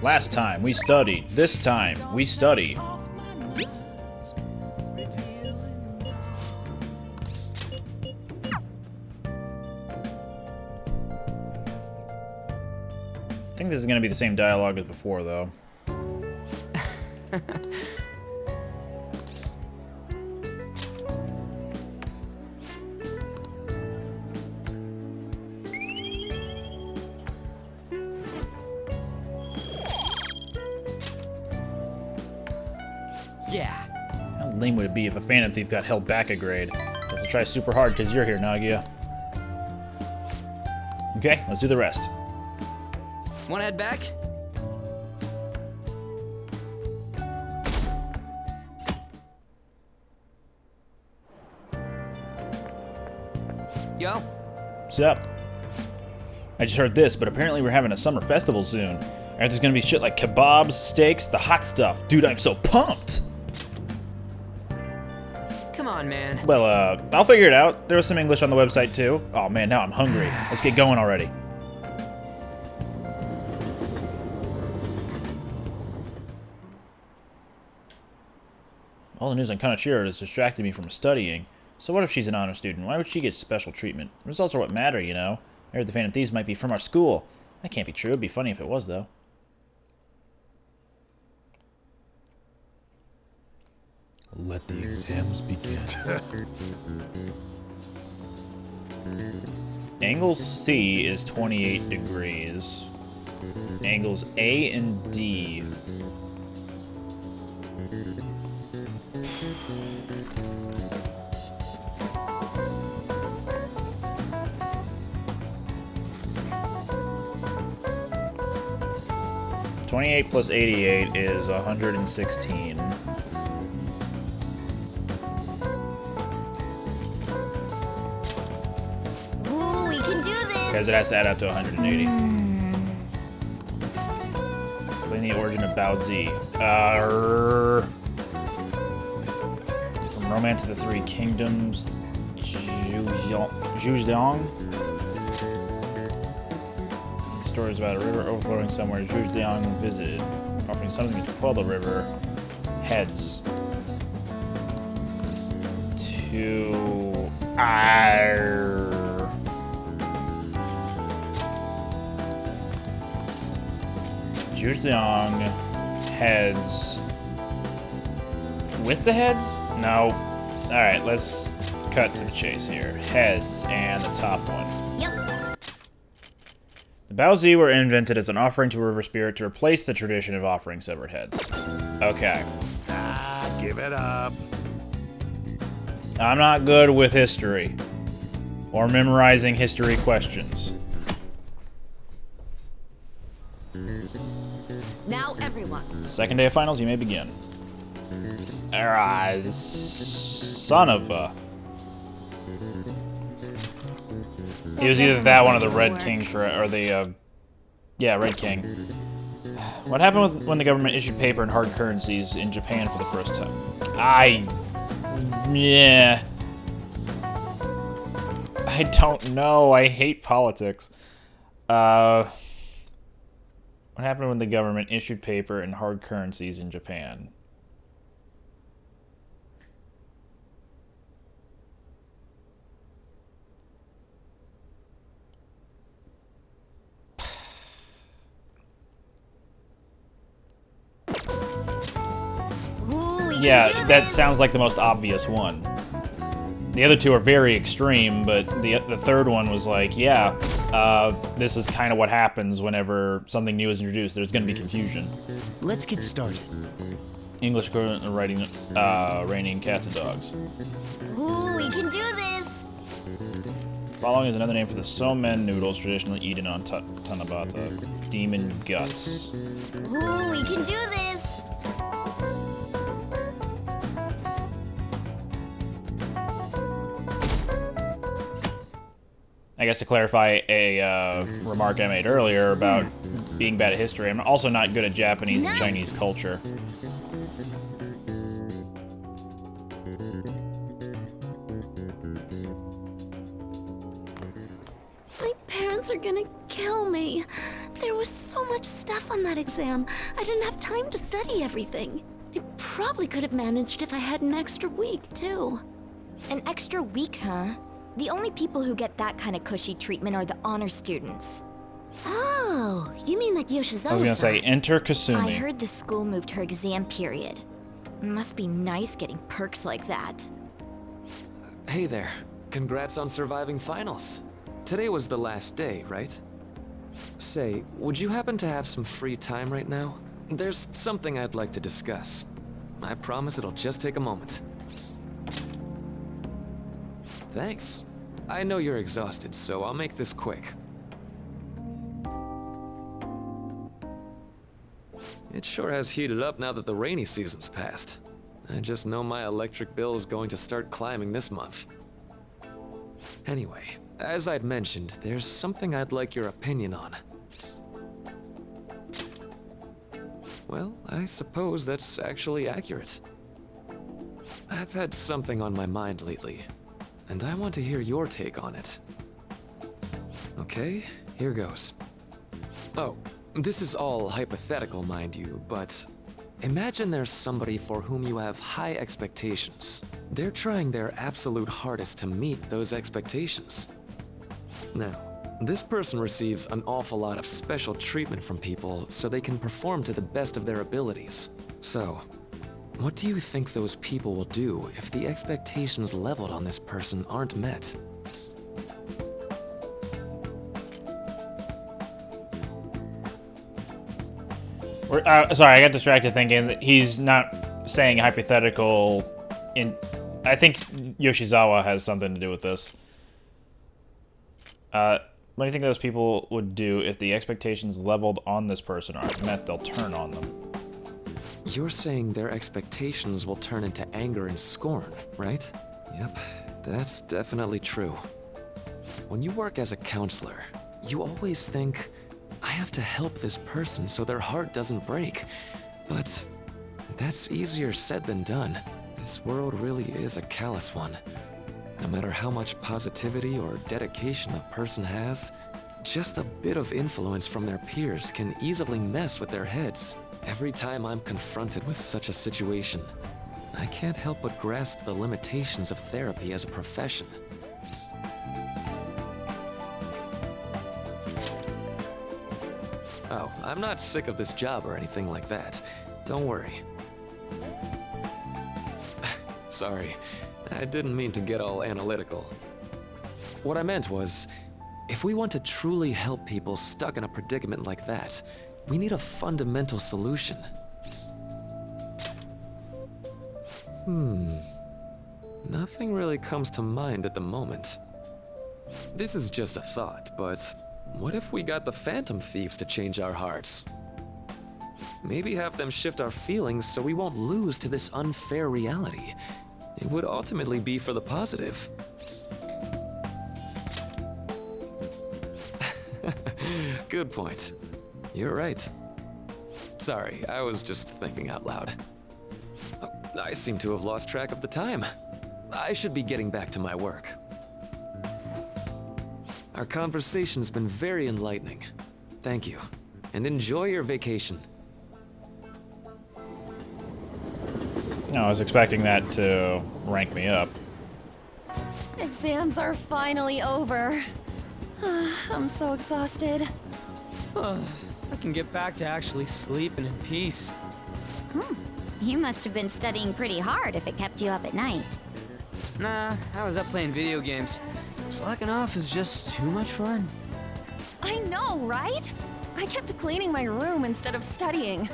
Last time we studied. This time we study. I think this is going to be the same dialogue as before, though. Yeah. How lame would it be if a Phantom Thief got held back a grade? Have to try super hard because you're here, Nagia. Okay, let's do the rest. Wanna head back? Yo. What's up? I just heard this, but apparently we're having a summer festival soon. And there's gonna be shit like kebabs, steaks, the hot stuff. Dude, I'm so pumped! Come on, man. Well, I'll figure it out. There was some English on the website too. Oh man, now I'm hungry. Let's get going already. All the news on Kanachiro has distracted me from studying. So what if she's an honor student? Why would she get special treatment? Results are what matter, you know. I heard the Phantom Thieves might be from our school. That can't be true. It'd be funny if it was, though. Let the exams begin. Angle C is 28 degrees. Angles A and D. $28 plus 88 is 116. Ooh, we can do this. Because it has to add up to 180. Explain the origin of Bao Zi. From Romance of the Three Kingdoms, Zhujiang. Stories about a river overflowing somewhere Zhujiang visited, offering something to quell the river. Heads. To Zhujiang heads. With the heads? No. Alright, let's cut to the chase here. Heads and the top one. Yep. The Bao Zi were invented as an offering to a river spirit to replace the tradition of offering severed heads. Okay. Give it up. I'm not good with history. Or memorizing history questions. Now everyone. Second day of finals, you may begin. Alright, son of a... It was either that one or the Red King, or the, yeah, Red King. What happened when the government issued paper and hard currencies in Japan for the first time? Yeah. I don't know. I hate politics. What happened when the government issued paper and hard currencies in Japan? Yeah, that sounds like the most obvious one. The other two are very extreme, but the third one was like, yeah, this is kind of what happens whenever something new is introduced. There's going to be confusion. Let's get started. English equivalent of writing, raining cats and dogs. Ooh, we can do this. Following is another name for the somen noodles traditionally eaten on Tanabata. Demon guts. Ooh, we can do this. I guess to clarify a remark I made earlier about being bad at history, I'm also not good at Japanese and Chinese culture. My parents are gonna kill me. There was so much stuff F on that exam. I didn't have time to study everything. I probably could have managed if I had an extra week, too. An extra week, huh? The only people who get that kind of cushy treatment are the honor students. Oh, you mean like Yoshizawa? I was gonna say, enter Kasumi. I heard the school moved her exam period. Must be nice getting perks like that. Hey there. Congrats on surviving finals. Today was the last day, right? Say, would you happen to have some free time right now? There's something I'd like to discuss. I promise it'll just take a moment. Thanks. I know you're exhausted, so I'll make this quick. It sure has heated up now that the rainy season's passed. I just know my electric bill is going to start climbing this month. Anyway, as I'd mentioned, there's something I'd like your opinion on. Well, I suppose that's actually accurate. I've had something on my mind lately, and I want to hear your take on it. Okay, here goes. Oh, this is all hypothetical, mind you, but imagine there's somebody for whom you have high expectations. They're trying their absolute hardest to meet those expectations. Now, this person receives an awful lot of special treatment from people so they can perform to the best of their abilities. So, what do you think those people will do if the expectations leveled on this person aren't met? Sorry, I got distracted thinking that he's not saying hypothetical. I think Yoshizawa has something to do with this. What do you think those people would do if the expectations leveled on this person aren't met? They'll turn on them. You're saying their expectations will turn into anger and scorn, right? Yep, that's definitely true. When you work as a counselor, you always think, I have to help this person so their heart doesn't break. But that's easier said than done. This world really is a callous one. No matter how much positivity or dedication a person has, just a bit of influence from their peers can easily mess with their heads. Every time I'm confronted with such a situation, I can't help but grasp the limitations of therapy as a profession. Oh, I'm not sick of this job or anything like that. Don't worry. Sorry, I didn't mean to get all analytical. What I meant was, if we want to truly help people stuck in a predicament like that, we need a fundamental solution. Nothing really comes to mind at the moment. This is just a thought, but what if we got the Phantom Thieves to change our hearts? Maybe have them shift our feelings so we won't lose to this unfair reality. It would ultimately be for the positive. Good point. You're right. Sorry, I was just thinking out loud. I seem to have lost track of the time. I should be getting back to my work. Our conversation's been very enlightening. Thank you, and enjoy your vacation. No, I was expecting that to rank me up. Exams are finally over. I'm so exhausted. I can get back to actually sleeping in peace. You must have been studying pretty hard if it kept you up at night. Nah, I was up playing video games. Slacking off is just too much fun. I know, right? I kept cleaning my room instead of studying.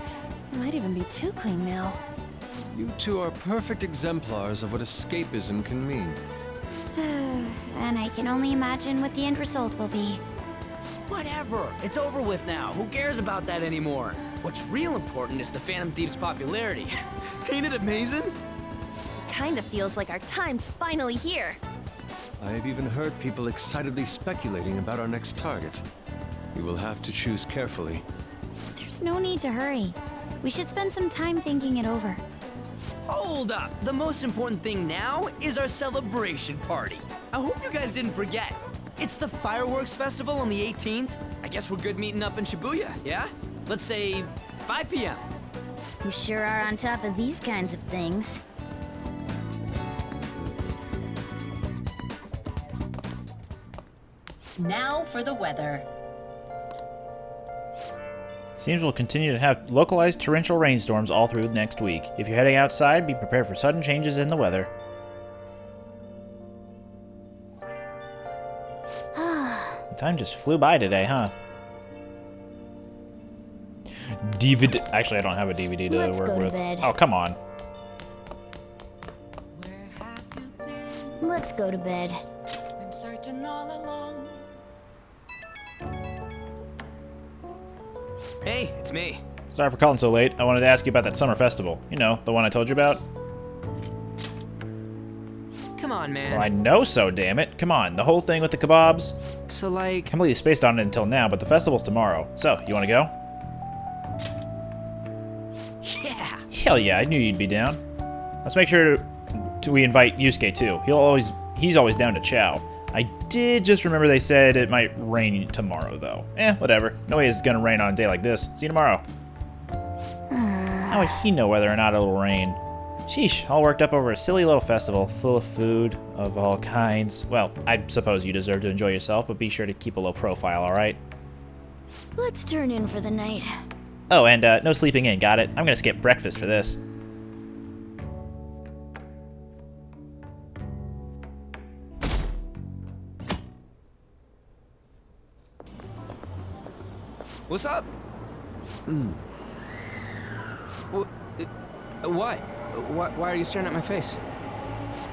It might even be too clean now. You two are perfect exemplars of what escapism can mean. And I can only imagine what the end result will be. Whatever, it's over with now. Who cares about that anymore? What's real important is the Phantom Thieves' popularity. Ain't it amazing? Kinda feels like our time's finally here. I have even heard people excitedly speculating about our next target. We will have to choose carefully. There's no need to hurry. We should spend some time thinking it over. Hold up! The most important thing now is our celebration party. I hope you guys didn't forget. It's the fireworks festival on the 18th. I guess we're good meeting up in Shibuya, yeah? Let's say 5 p.m. You sure are on top of these kinds of things. Now for the weather. Seems we'll continue to have localized torrential rainstorms all through next week. If you're heading outside, be prepared for sudden changes in the weather. Time just flew by today, huh? DVD. Actually, I don't have a DVD to Let's work go to with. bed. Oh, come on. Let's go to bed. Hey, it's me. Sorry for calling so late. I wanted to ask you about that summer festival. You know, the one I told you about. Come on, man. Well, I know so, damn it. Come on, the whole thing with the kebabs. So, like... Completely spaced on it until now, but the festival's tomorrow. So, you want to go? Yeah! Hell yeah, I knew you'd be down. Let's make sure we invite Yusuke too. He's always down to chow. I did just remember they said it might rain tomorrow though. Whatever. No way it's gonna rain on a day like this. See you tomorrow. How would he know whether or not it'll rain? Sheesh, all worked up over a silly little festival full of food of all kinds. Well, I suppose you deserve to enjoy yourself, but be sure to keep a low profile, alright? Let's turn in for the night. Oh, and no sleeping in, got it? I'm gonna skip breakfast for this. What's up? What? Why are you staring at my face?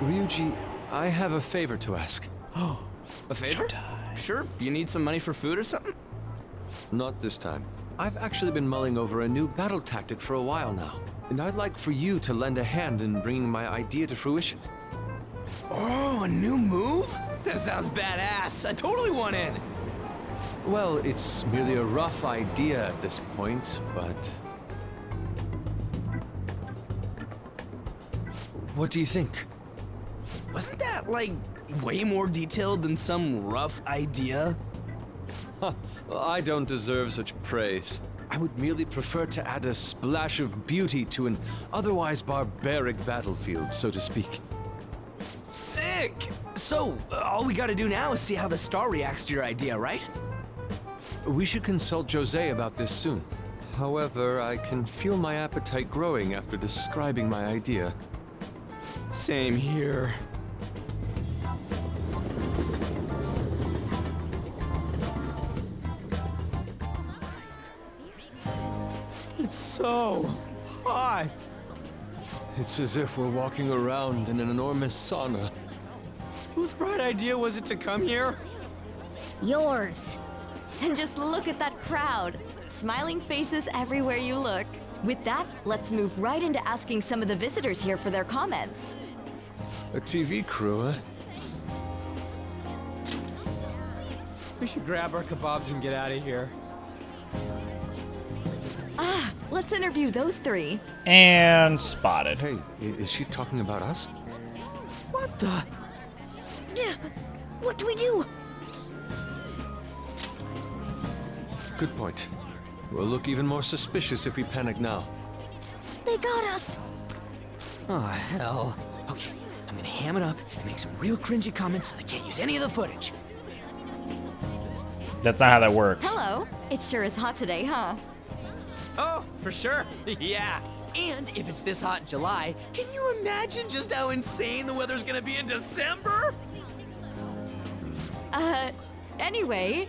Ryuji, I have a favor to ask. A favor? Sure. You need some money for food or something? Not this time. I've actually been mulling over a new battle tactic for a while now, and I'd like for you to lend a hand in bringing my idea to fruition. Oh, a new move? That sounds badass. I totally want in. Well, it's merely a rough idea at this point, but... What do you think? Wasn't that, like, way more detailed than some rough idea? Well, I don't deserve such praise. I would merely prefer to add a splash of beauty to an otherwise barbaric battlefield, so to speak. Sick! So, all we gotta do now is see how the star reacts to your idea, right? We should consult Jose about this soon. However, I can feel my appetite growing after describing my idea. Same here. It's so hot. It's as if we're walking around in an enormous sauna. Whose bright idea was it to come here? Yours. And just look at that crowd. Smiling faces everywhere you look. With that, let's move right into asking some of the visitors here for their comments. A TV crew, eh? We should grab our kebabs and get out of here. Let's interview those three. And spotted. Hey, is she talking about us? What the? Yeah. What do we do? Good point. We'll look even more suspicious if we panic now. They got us. Oh, hell. Okay, I'm gonna ham it up and make some real cringy comments so they can't use any of the footage. That's not how that works. Hello. It sure is hot today, huh? Oh, for sure. Yeah. And if it's this hot in July, can you imagine just how insane the weather's gonna be in December? Anyway,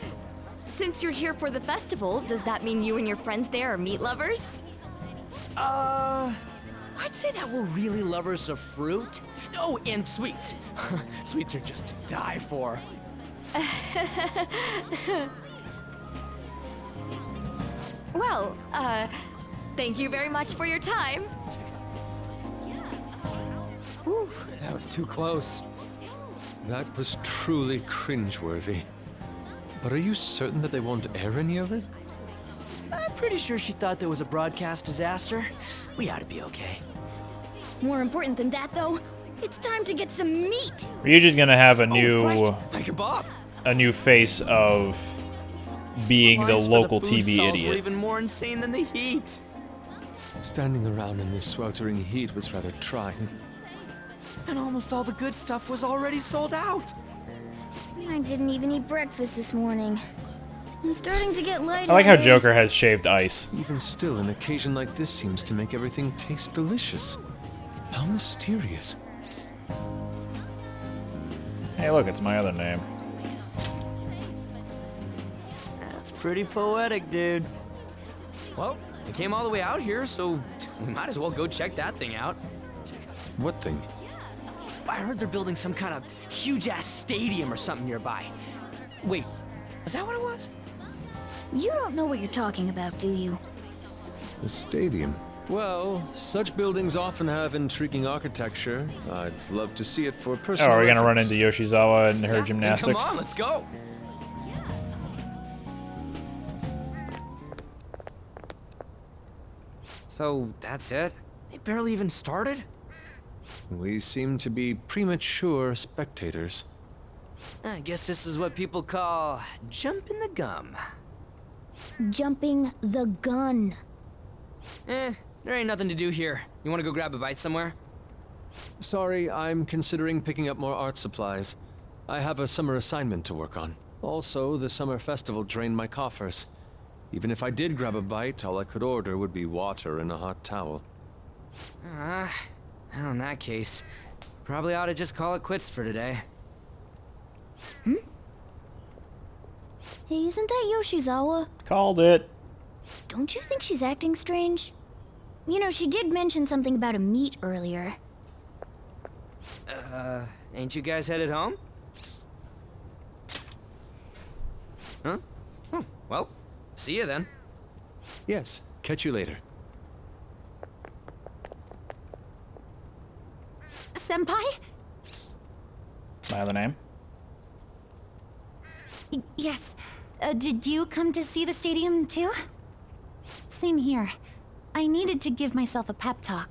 since you're here for the festival, does that mean you and your friends there are meat lovers? I'd say that we're really lovers of fruit. Oh, and sweets. Sweets are just to die for. Well, thank you very much for your time. Whew, that was too close. That was truly cringeworthy. But are you certain that they won't air any of it? I'm pretty sure she thought there was a broadcast disaster. We ought to be okay. More important than that, though, it's time to get some meat. Ryuji's gonna have a new My kebab. face of being the Lines for local food TV stalls were idiot. even more more insane than the heat. Standing around in this sweltering heat was rather trying. And almost all the good stuff was already sold out. I didn't even eat breakfast this morning. I'm starting to get lightheaded. I like how Joker has shaved ice. Even still, an occasion like this seems to make everything taste delicious. How mysterious. Hey, look, it's my other name. That's pretty poetic, dude. Well, we came all the way out here, so we might as well go check that thing out. What thing? I heard they're building some kind of huge-ass stadium or something nearby. Wait, is that what it was? You don't know what you're talking about, do you? The stadium. Well, such buildings often have intriguing architecture. I'd love to see it for Oh, personal are we gonna run reference. into Yoshizawa and her Yeah, then gymnastics? Come on, let's go. So, that's it? They barely even started? We seem to be premature spectators. I guess this is what people call jumping the gum. Jumping the gun. There ain't nothing to do here. You wanna go grab a bite somewhere? Sorry, I'm considering picking up more art supplies. I have a summer assignment to work on. Also, the summer festival drained my coffers. Even if I did grab a bite, all I could order would be water and a hot towel. Well, in that case, probably ought to just call it quits for today. Hey, isn't that Yoshizawa? Called it. Don't you think she's acting strange? You know, she did mention something about a meet earlier. Ain't you guys headed home? Huh? Well, see you then. Yes, catch you later. Senpai? My other name? Yes. Did you come to see the stadium too? Same here. I needed to give myself a pep talk.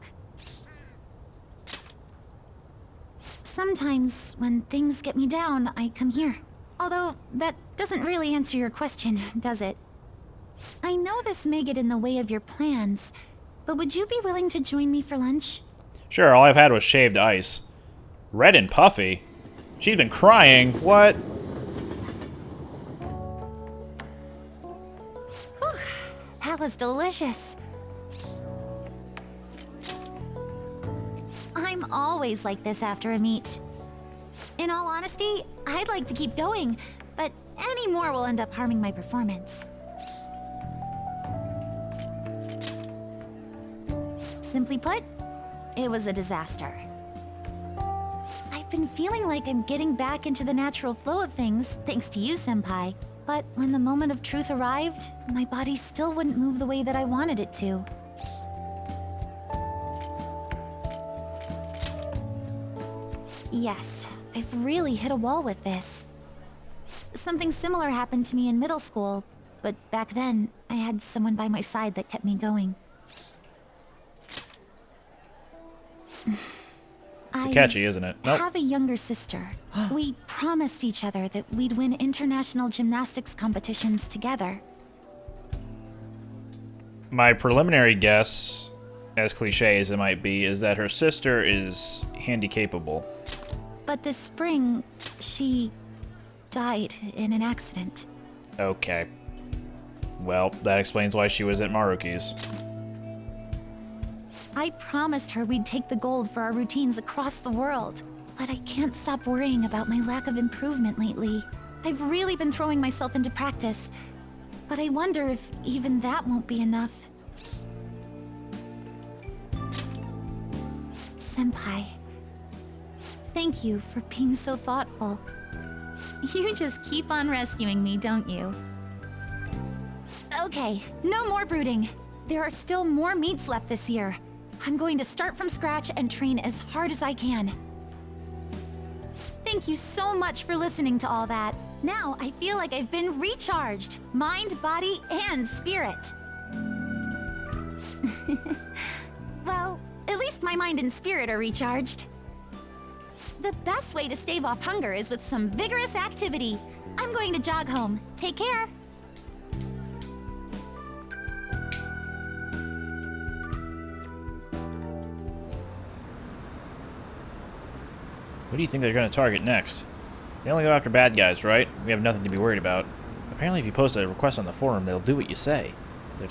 Sometimes, when things get me down, I come here. Although, that doesn't really answer your question, does it? I know this may get in the way of your plans, but would you be willing to join me for lunch? Sure, all I've had was shaved ice. Red and puffy? She's been crying. What? Whew, that was delicious. I'm always like this after a meet. In all honesty, I'd like to keep going, but any more will end up harming my performance. Simply put, it was a disaster. I've been feeling like I'm getting back into the natural flow of things, thanks to you, Senpai. But when the moment of truth arrived, my body still wouldn't move the way that I wanted it to. Yes, I've really hit a wall with this. Something similar happened to me in middle school, but back then, I had someone by my side that kept me going. It's catchy, isn't it? I Nope. have a younger sister. We promised each other that we'd win international gymnastics competitions together. My preliminary guess, as cliche as it might be, is that her sister is handy-capable. But this spring, she died in an accident. Okay. Well, that explains why she was at Maruki's. I promised her we'd take the gold for our routines across the world. But I can't stop worrying about my lack of improvement lately. I've really been throwing myself into practice, but I wonder if even that won't be enough. Senpai, thank you for being so thoughtful. You just keep on rescuing me, don't you? Okay, no more brooding. There are still more meets left this year. I'm going to start from scratch and train as hard as I can. Thank you so much for listening to all that. Now I feel like I've been recharged, mind, body, and spirit. Well, at least my mind and spirit are recharged. The best way to stave off hunger is with some vigorous activity. I'm going to jog home. Take care. Who do you think they're going to target next? They only go after bad guys, right? We have nothing to be worried about. Apparently if you post a request on the forum, they'll do what you say. If they're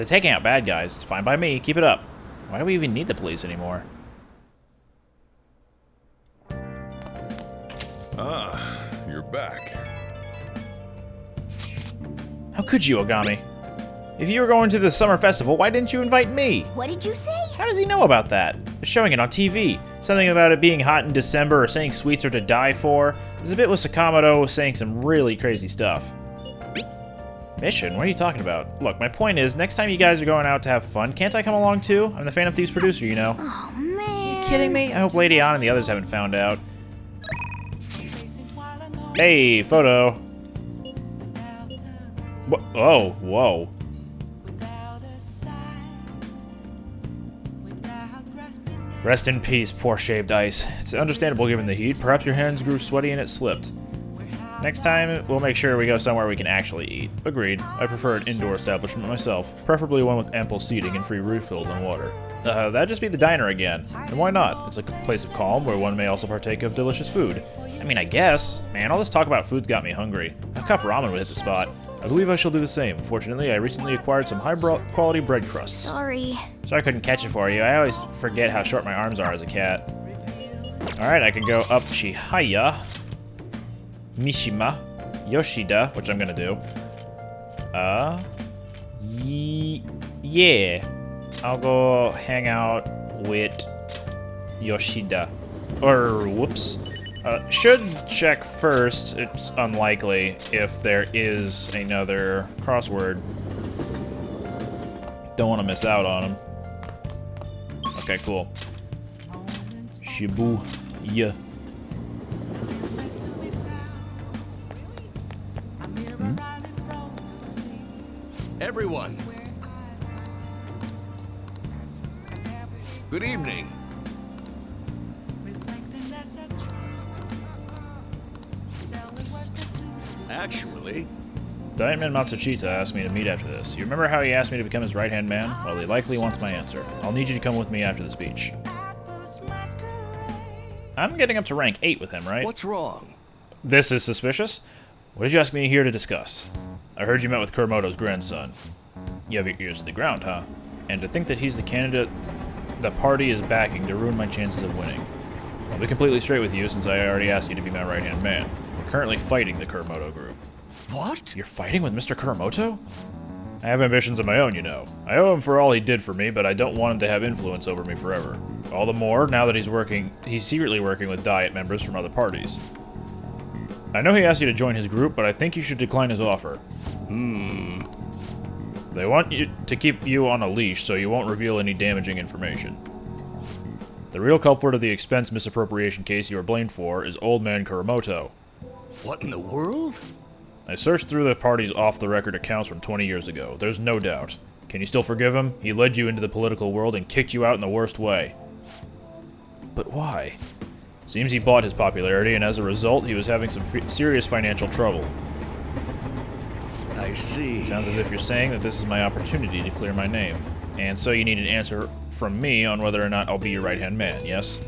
taking out bad guys, it's fine by me. Keep it up. Why do we even need the police anymore? Ah, you're back. How could you, Ogami? If you were going to the summer festival, why didn't you invite me? What did you say? How does he know about that? They're showing it on TV. Something about it being hot in December or saying sweets are to die for. There's a bit with Sakamoto saying some really crazy stuff. Mission? What are you talking about? Look, my point is, next time you guys are going out to have fun, can't I come along too? I'm the Phantom Thieves producer, you know. Oh, man. Are you kidding me? I hope Lady Ann and the others haven't found out. Hey, photo. Oh, whoa. Rest in peace, poor shaved ice. It's understandable given the heat. Perhaps your hands grew sweaty and it slipped. Next time, we'll make sure we go somewhere we can actually eat. Agreed. I prefer an indoor establishment myself, preferably one with ample seating and free refills and water. That'd just be the diner again. And why not? It's a place of calm where one may also partake of delicious food. I mean, I guess. Man, all this talk about food's got me hungry. A cup ramen would hit the spot. I believe I shall do the same. Fortunately, I recently acquired some high-quality bread crusts. Sorry. Sorry I couldn't catch it for you. I always forget how short my arms are as a cat. Alright, I can go up Chihaya, Mishima, Yoshida, which I'm gonna do. Yeah. I'll go hang out with Yoshida. Or, whoops. Should check first, it's unlikely, if there is another crossword. Don't want to miss out on him. Okay, cool. Shibuya. Everyone. Good evening. Actually, Diamond Matsushita asked me to meet after this. You remember how he asked me to become his right-hand man? Well, he likely wants my answer. I'll need you to come with me after the speech. I'm getting up to rank 8 with him, right? what's wrong? This is suspicious. What did you ask me here to discuss? I heard you met with Kuramoto's grandson. You have your ears to the ground, huh? And to think that he's the candidate the party is backing to ruin my chances of winning. I'll be completely straight with you since I already asked you to be my right-hand man. We're currently fighting the Kuramoto group. What? You're fighting with Mr. Kuramoto? I have ambitions of my own, you know. I owe him for all he did for me, but I don't want him to have influence over me forever. All the more, now that he's secretly working with Diet members from other parties. I know he asked you to join his group, but I think you should decline his offer. They want you to keep you on a leash so you won't reveal any damaging information. The real culprit of the expense misappropriation case you are blamed for is Old Man Kuramoto. What in the world? I searched through the party's off-the-record accounts from 20 years ago. There's no doubt. Can you still forgive him? He led you into the political world and kicked you out in the worst way. But why? Seems he bought his popularity, and as a result, he was having some serious financial trouble. I see. It sounds as if you're saying that this is my opportunity to clear my name. And so you need an answer from me on whether or not I'll be your right-hand man, yes?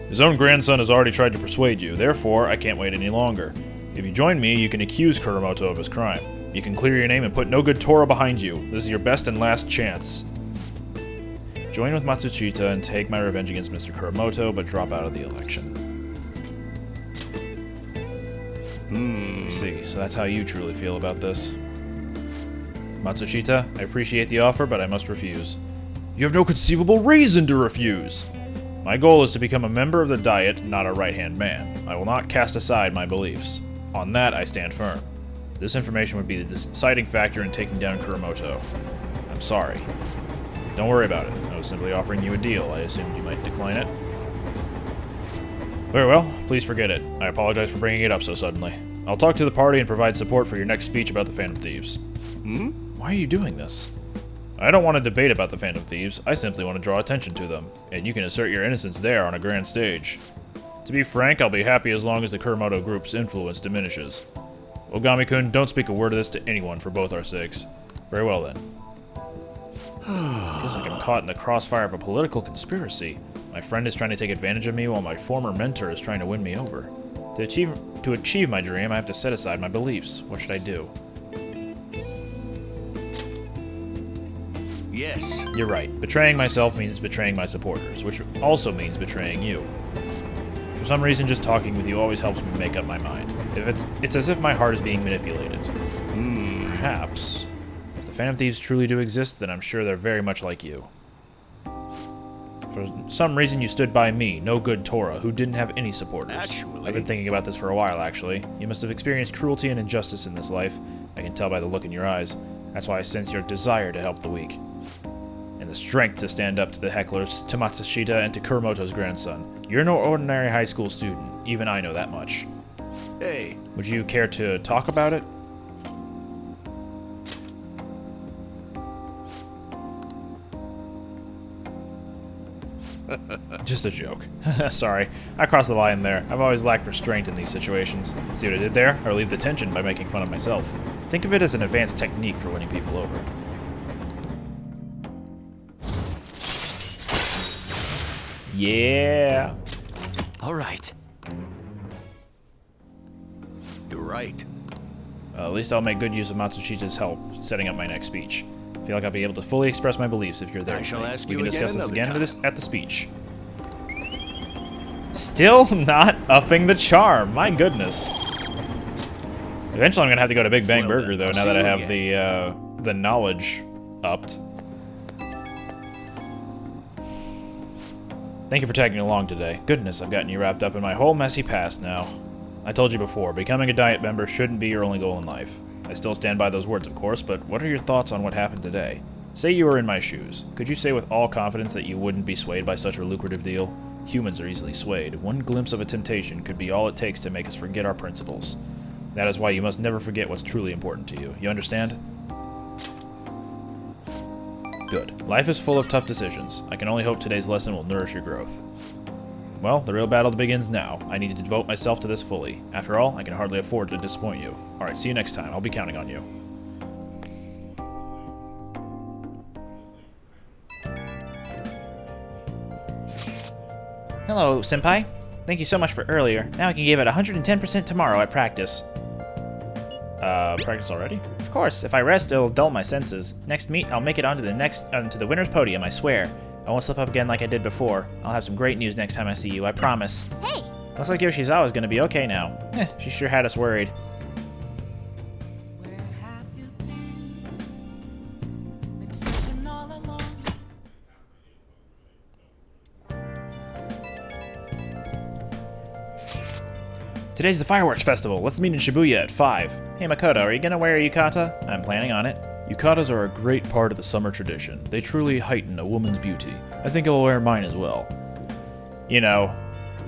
His own grandson has already tried to persuade you, therefore I can't wait any longer. If you join me, you can accuse Kuramoto of his crime. You can clear your name and put no good Torah behind you. This is your best and last chance. Join with Matsushita and take my revenge against Mr. Kuramoto, but drop out of the election. I see, so that's how you truly feel about this. Matsushita, I appreciate the offer, but I must refuse. You have no conceivable reason to refuse! My goal is to become a member of the Diet, not a right-hand man. I will not cast aside my beliefs. On that, I stand firm. This information would be the deciding factor in taking down Kuramoto. I'm sorry. Don't worry about it. I was simply offering you a deal. I assumed you might decline it. Very well, please forget it. I apologize for bringing it up so suddenly. I'll talk to the party and provide support for your next speech about the Phantom Thieves. Why are you doing this? I don't want to debate about the Phantom Thieves, I simply want to draw attention to them, and you can assert your innocence there on a grand stage. To be frank, I'll be happy as long as the Kuramoto group's influence diminishes. Ogami-kun, don't speak a word of this to anyone for both our sakes. Very well then. Feels like I'm caught in the crossfire of a political conspiracy. My friend is trying to take advantage of me while my former mentor is trying to win me over. To achieve my dream, I have to set aside my beliefs. What should I do? Yes. You're right. Betraying myself means betraying my supporters, which also means betraying you. For some reason, just talking with you always helps me make up my mind. It's as if my heart is being manipulated. Perhaps. If the Phantom Thieves truly do exist, then I'm sure they're very much like you. For some reason, you stood by me, no good Tora, who didn't have any supporters. Actually... I've been thinking about this for a while, actually. You must have experienced cruelty and injustice in this life. I can tell by the look in your eyes. That's why I sense your desire to help the weak. And the strength to stand up to the hecklers, to Matsushita, and to Kuromoto's grandson. You're no ordinary high school student. Even I know that much. Hey. Would you care to talk about it? Just a joke. Sorry, I crossed the line there. I've always lacked restraint in these situations. See what I did there? I relieved the tension by making fun of myself. Think of it as an advanced technique for winning people over. Yeah. All right. You're right. At least I'll make good use of Matsushita's help setting up my next speech. I feel like I'll be able to fully express my beliefs if you're there. I shall ask we you can discuss again this another again time. at the speech. Still not upping the charm. My goodness. Eventually, I'm gonna have to go to Big Bang Well, Burger though. I'll Now see that I you have the knowledge upped. Thank you for tagging along today. Goodness, I've gotten you wrapped up in my whole messy past now. I told you before, becoming a diet member shouldn't be your only goal in life. I still stand by those words, of course, but what are your thoughts on what happened today? Say you were in my shoes. Could you say with all confidence that you wouldn't be swayed by such a lucrative deal? Humans are easily swayed. One glimpse of a temptation could be all it takes to make us forget our principles. That is why you must never forget what's truly important to you. You understand? Good. Life is full of tough decisions. I can only hope today's lesson will nourish your growth. Well, the real battle begins now. I need to devote myself to this fully. After all, I can hardly afford to disappoint you. Alright, see you next time. I'll be counting on you. Hello, Senpai. Thank you so much for earlier. Now I can give it 110% tomorrow at practice. Practice already? Of course. If I rest, it'll dull my senses. Next meet, I'll make it onto the winner's podium, I swear. I won't slip up again like I did before. I'll have some great news next time I see you, I promise. Hey! Looks like Yoshizawa's gonna be okay now. She sure had us worried. Today's the fireworks festival. Let's meet in Shibuya at 5. Hey Makoto, are you gonna wear a yukata? I'm planning on it. Yukatas are a great part of the summer tradition. They truly heighten a woman's beauty. I think I'll wear mine as well. You know,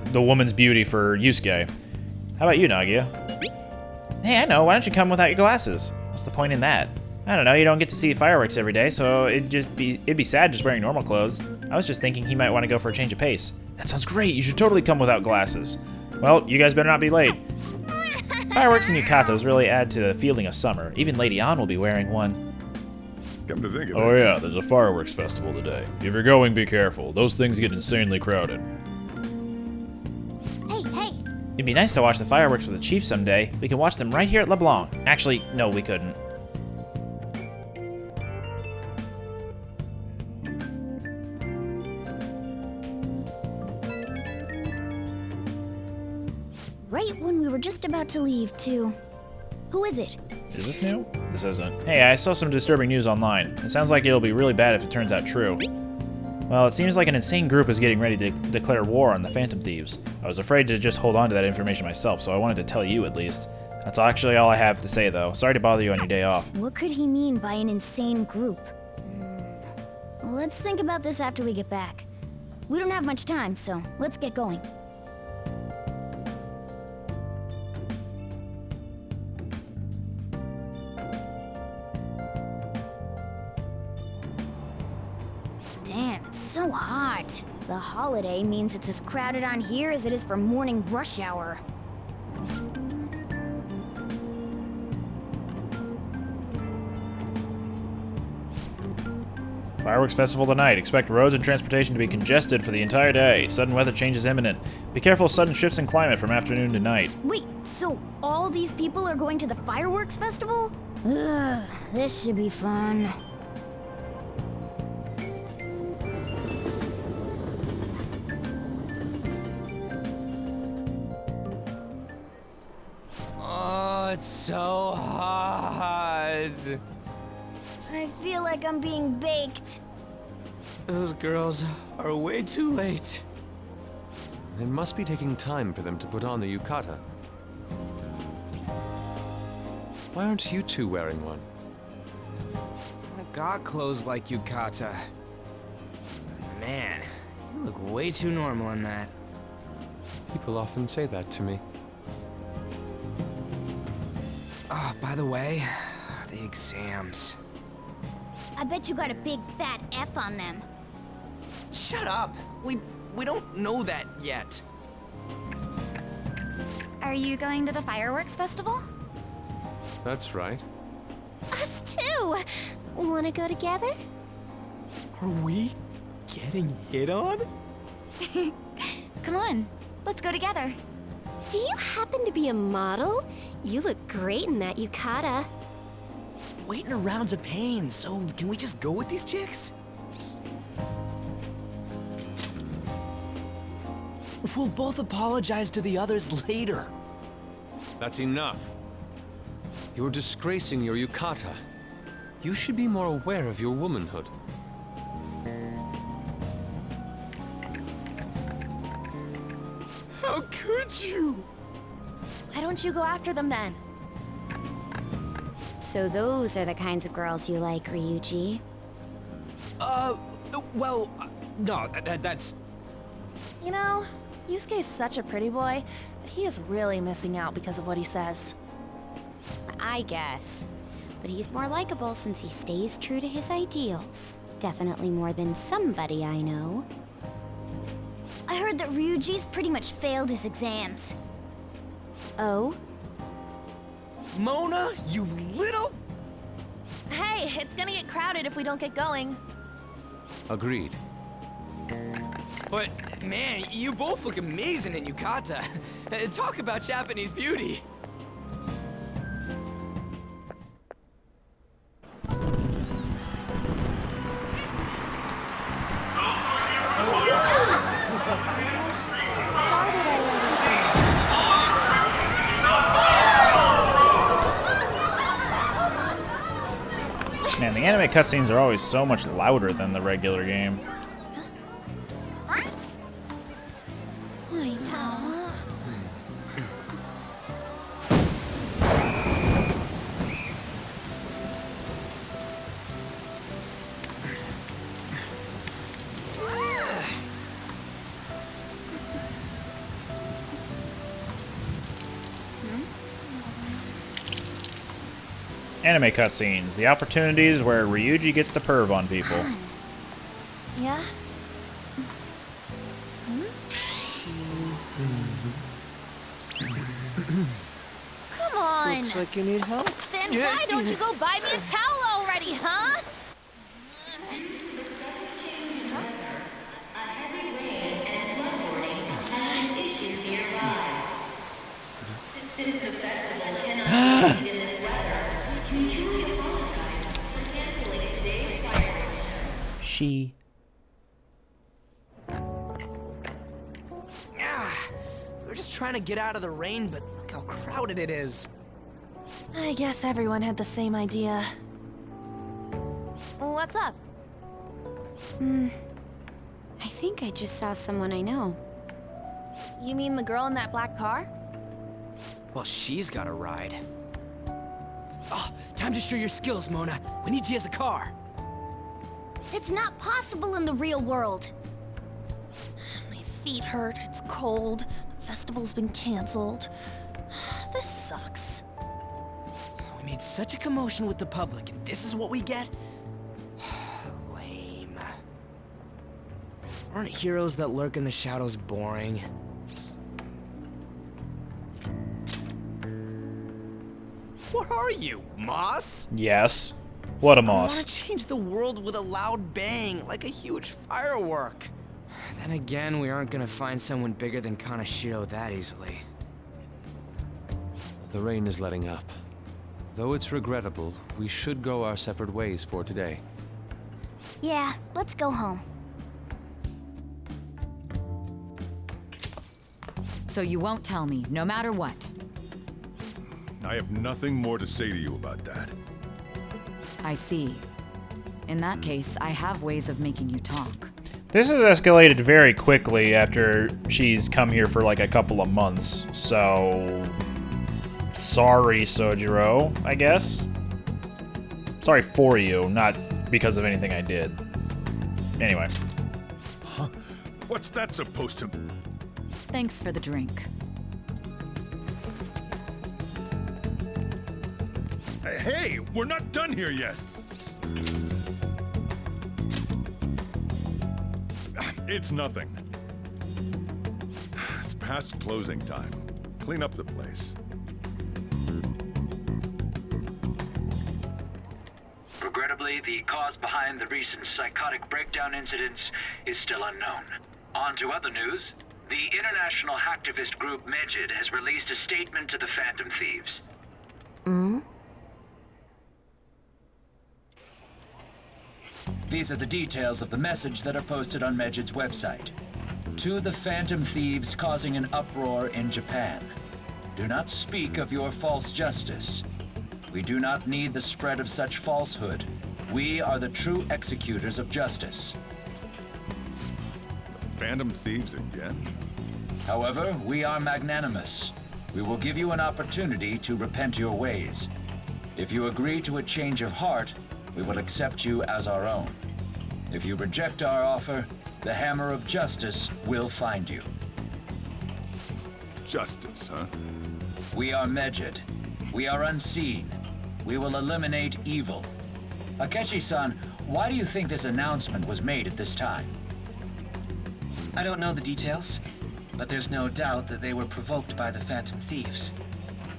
the woman's beauty for Yusuke. How about you, Nagia? Hey, I know. Why don't you come without your glasses? What's the point in that? I don't know. You don't get to see fireworks every day, so it'd be sad just wearing normal clothes. I was just thinking he might want to go for a change of pace. That sounds great. You should totally come without glasses. Well, you guys better not be late. Fireworks and yukatas really add to the feeling of summer. Even Lady Ann will be wearing one. Come to think of Oh it. yeah, there's a fireworks festival today. If you're going, be careful. Those things get insanely crowded. Hey, hey! It'd be nice to watch the fireworks with the chief someday. We can watch them right here at LeBlanc. Actually, no, we couldn't. Right when we were just about to leave, too. Who is it? Is this new? This isn't. Hey, I saw some disturbing news online. It sounds like it'll be really bad if it turns out true. Well, it seems like an insane group is getting ready to declare war on the Phantom Thieves. I was afraid to just hold on to that information myself, so I wanted to tell you at least. That's actually all I have to say, though. Sorry to bother you on your day off. What could he mean by an insane group? Let's think about this after we get back. We don't have much time, so let's get going. Damn, it's so hot. The holiday means it's as crowded on here as it is for morning rush hour. Fireworks festival tonight. Expect roads and transportation to be congested for the entire day. Sudden weather changes imminent. Be careful of sudden shifts in climate from afternoon to night. Wait, so all these people are going to the fireworks festival? Ugh, this should be fun. Oh, it's so hot. I feel like I'm being baked. Those girls are way too late. It must be taking time for them to put on the yukata. Why aren't you two wearing one? I got clothes like yukata. Man, you look way too normal in that. People often say that to me. Oh, by the way, the exams. I bet you got a big fat F on them. Shut up! We don't know that yet. Are you going to the fireworks festival? That's right. Us too! Wanna go together? Are we getting hit on? Come on, let's go together. Do you happen to be a model? You look great in that yukata. Waiting around's a pain, so can we just go with these chicks? We'll both apologize to the others later. That's enough. You're disgracing your yukata. You should be more aware of your womanhood. How could you? Why don't you go after them then? So those are the kinds of girls you like, Ryuji. Well, no, that's... You know, Yusuke's such a pretty boy, but he is really missing out because of what he says. I guess. But he's more likable since he stays true to his ideals. Definitely more than somebody I know. I heard that Ryuji's pretty much failed his exams. Oh? Mona, you little... Hey, it's gonna get crowded if we don't get going. Agreed. But, man, you both look amazing in yukata. Talk about Japanese beauty. Started already. Man, the anime cutscenes are always so much louder than the regular game. I know. Anime cutscenes, the opportunities where Ryuji gets to perv on people. Yeah? Come on! Looks like you need help. Then why don't you go buy me a towel already, huh? She. We're just trying to get out of the rain, but look how crowded it is. I guess everyone had the same idea. What's up? I think I just saw someone I know. You mean the girl in that black car? Well, she's got a ride. Oh, time to show your skills, Mona. We need you as a car. It's not possible in the real world. My feet hurt, it's cold, the festival's been canceled. This sucks. We made such a commotion with the public, and this is what we get? Lame. Aren't heroes that lurk in the shadows boring? What are you, Moss? Yes. What a I want moss. to change the world with a loud bang, like a huge firework. Then again, we aren't gonna find someone bigger than Kanashiro that easily. The rain is letting up. Though it's regrettable, we should go our separate ways for today. Yeah, let's go home. So you won't tell me, no matter what. I have nothing more to say to you about that. I see. In that case, I have ways of making you talk. This has escalated very quickly after she's come here for like a couple of months, so... Sorry, Sojiro, I guess? Sorry for you, not because of anything I did. Anyway. Huh? What's that supposed to... Thanks for the drink. Hey, we're not done here yet! It's nothing. It's past closing time. Clean up the place. Regrettably, the cause behind the recent psychotic breakdown incidents is still unknown. On to other news. The international hacktivist group Megid has released a statement to the Phantom Thieves. These are the details of the message that are posted on Megid's website. To the Phantom Thieves causing an uproar in Japan. Do not speak of your false justice. We do not need the spread of such falsehood. We are the true executors of justice. Phantom Thieves again? However, we are magnanimous. We will give you an opportunity to repent your ways. If you agree to a change of heart, we will accept you as our own. If you reject our offer, the hammer of justice will find you. Justice, huh? We are Megid. We are unseen. We will eliminate evil. Akechi-san, why do you think this announcement was made at this time? I don't know the details, but there's no doubt that they were provoked by the Phantom Thieves.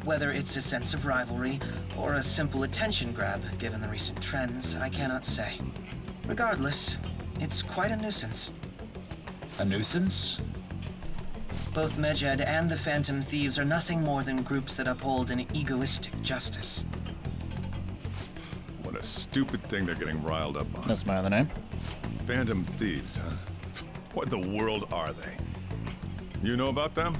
Whether it's a sense of rivalry or a simple attention grab, given the recent trends, I cannot say. Regardless, it's quite a nuisance. A nuisance? Both Megid and the Phantom Thieves are nothing more than groups that uphold an egoistic justice. What a stupid thing they're getting riled up on. That's my other name. Phantom Thieves, huh? What the world are they? You know about them?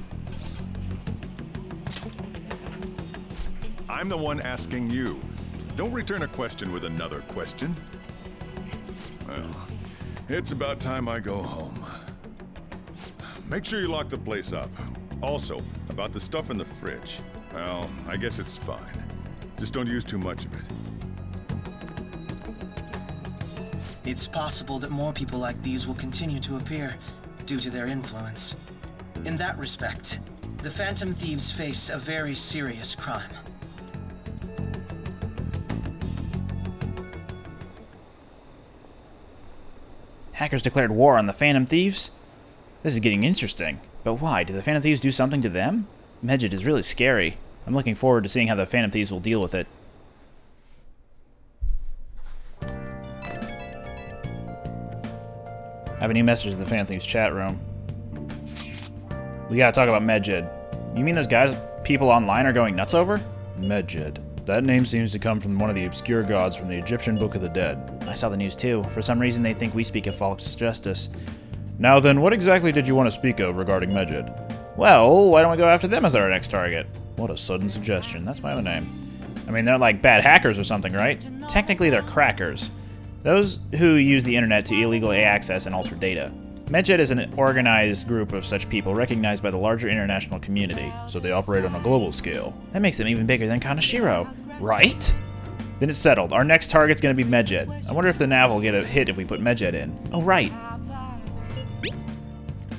I'm the one asking you. Don't return a question with another question. Well, it's about time I go home. Make sure you lock the place up. Also, about the stuff in the fridge. Well, I guess it's fine. Just don't use too much of it. It's possible that more people like these will continue to appear due to their influence. In that respect, the Phantom Thieves face a very serious crime. Hackers declared war on the Phantom Thieves? This is getting interesting. But why? Did the Phantom Thieves do something to them? Megid is really scary. I'm looking forward to seeing how the Phantom Thieves will deal with it. I have a new message in the Phantom Thieves chat room. We gotta talk about Megid. You mean those guys people online are going nuts over? Megid. That name seems to come from one of the obscure gods from the Egyptian Book of the Dead. I saw the news too. For some reason they think we speak of false justice. Now then, what exactly did you want to speak of regarding Megid? Well, why don't we go after them as our next target? What a sudden suggestion. That's my own name. I mean, they're like bad hackers or something, right? Technically, they're crackers. Those who use the internet to illegally access and alter data. Megid is an organized group of such people recognized by the larger international community, so they operate on a global scale. That makes them even bigger than Kanashiro, right? Then it's settled. Our next target's gonna be Megid. I wonder if the nav will get a hit if we put Megid in. Oh, right.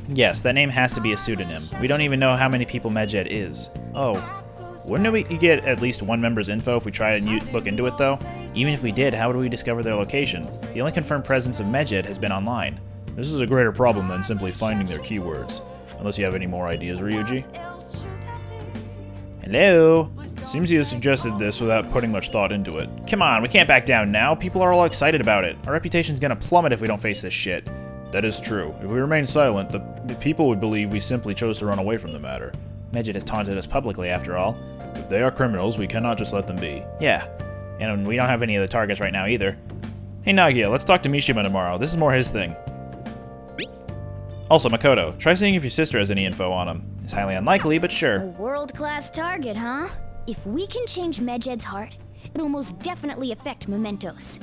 Yes, that name has to be a pseudonym. We don't even know how many people Megid is. Oh. Wouldn't we get at least one member's info if we try to look into it, though? Even if we did, how would we discover their location? The only confirmed presence of Megid has been online. This is a greater problem than simply finding their keywords. Unless you have any more ideas, Ryuji. Hello? Seems he has suggested this without putting much thought into it. Come on, we can't back down now. People are all excited about it. Our reputation's gonna plummet if we don't face this shit. That is true. If we remain silent, the people would believe we simply chose to run away from the matter. Medjed has taunted us publicly, after all. If they are criminals, we cannot just let them be. Yeah, and we don't have any of the targets right now either. Hey Nagia, let's talk to Mishima tomorrow. This is more his thing. Also, Makoto, try seeing if your sister has any info on him. It's highly unlikely, but A sure. world-class target, huh? If we can change Medjed's heart, it'll most definitely affect Mementos.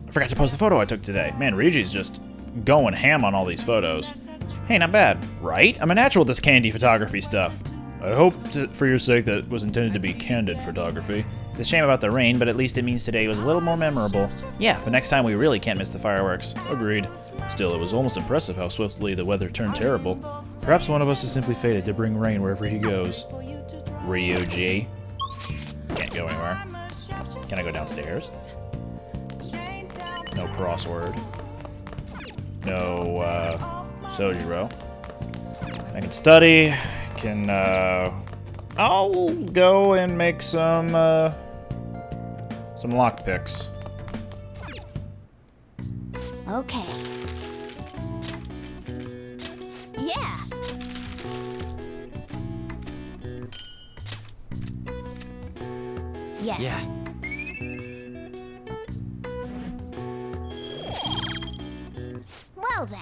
I forgot to post the photo I took today. Man, Ryuji's just going ham on all these photos. Hey, not bad, right? I'm a natural with this candy photography stuff. I hope, for your sake, that it was intended to be candid photography. It's a shame about the rain, but at least it means today was a little more memorable. Yeah, but next time we really can't miss the fireworks. Agreed. Still, it was almost impressive how swiftly the weather turned terrible. Perhaps one of us is simply fated to bring rain wherever he goes. Ryuji. Can't go anywhere. Can I go downstairs? No crossword. No, Sojiro. I can study. I'll go and make some lockpicks. Okay. Yeah. Yes. Yeah. Well then.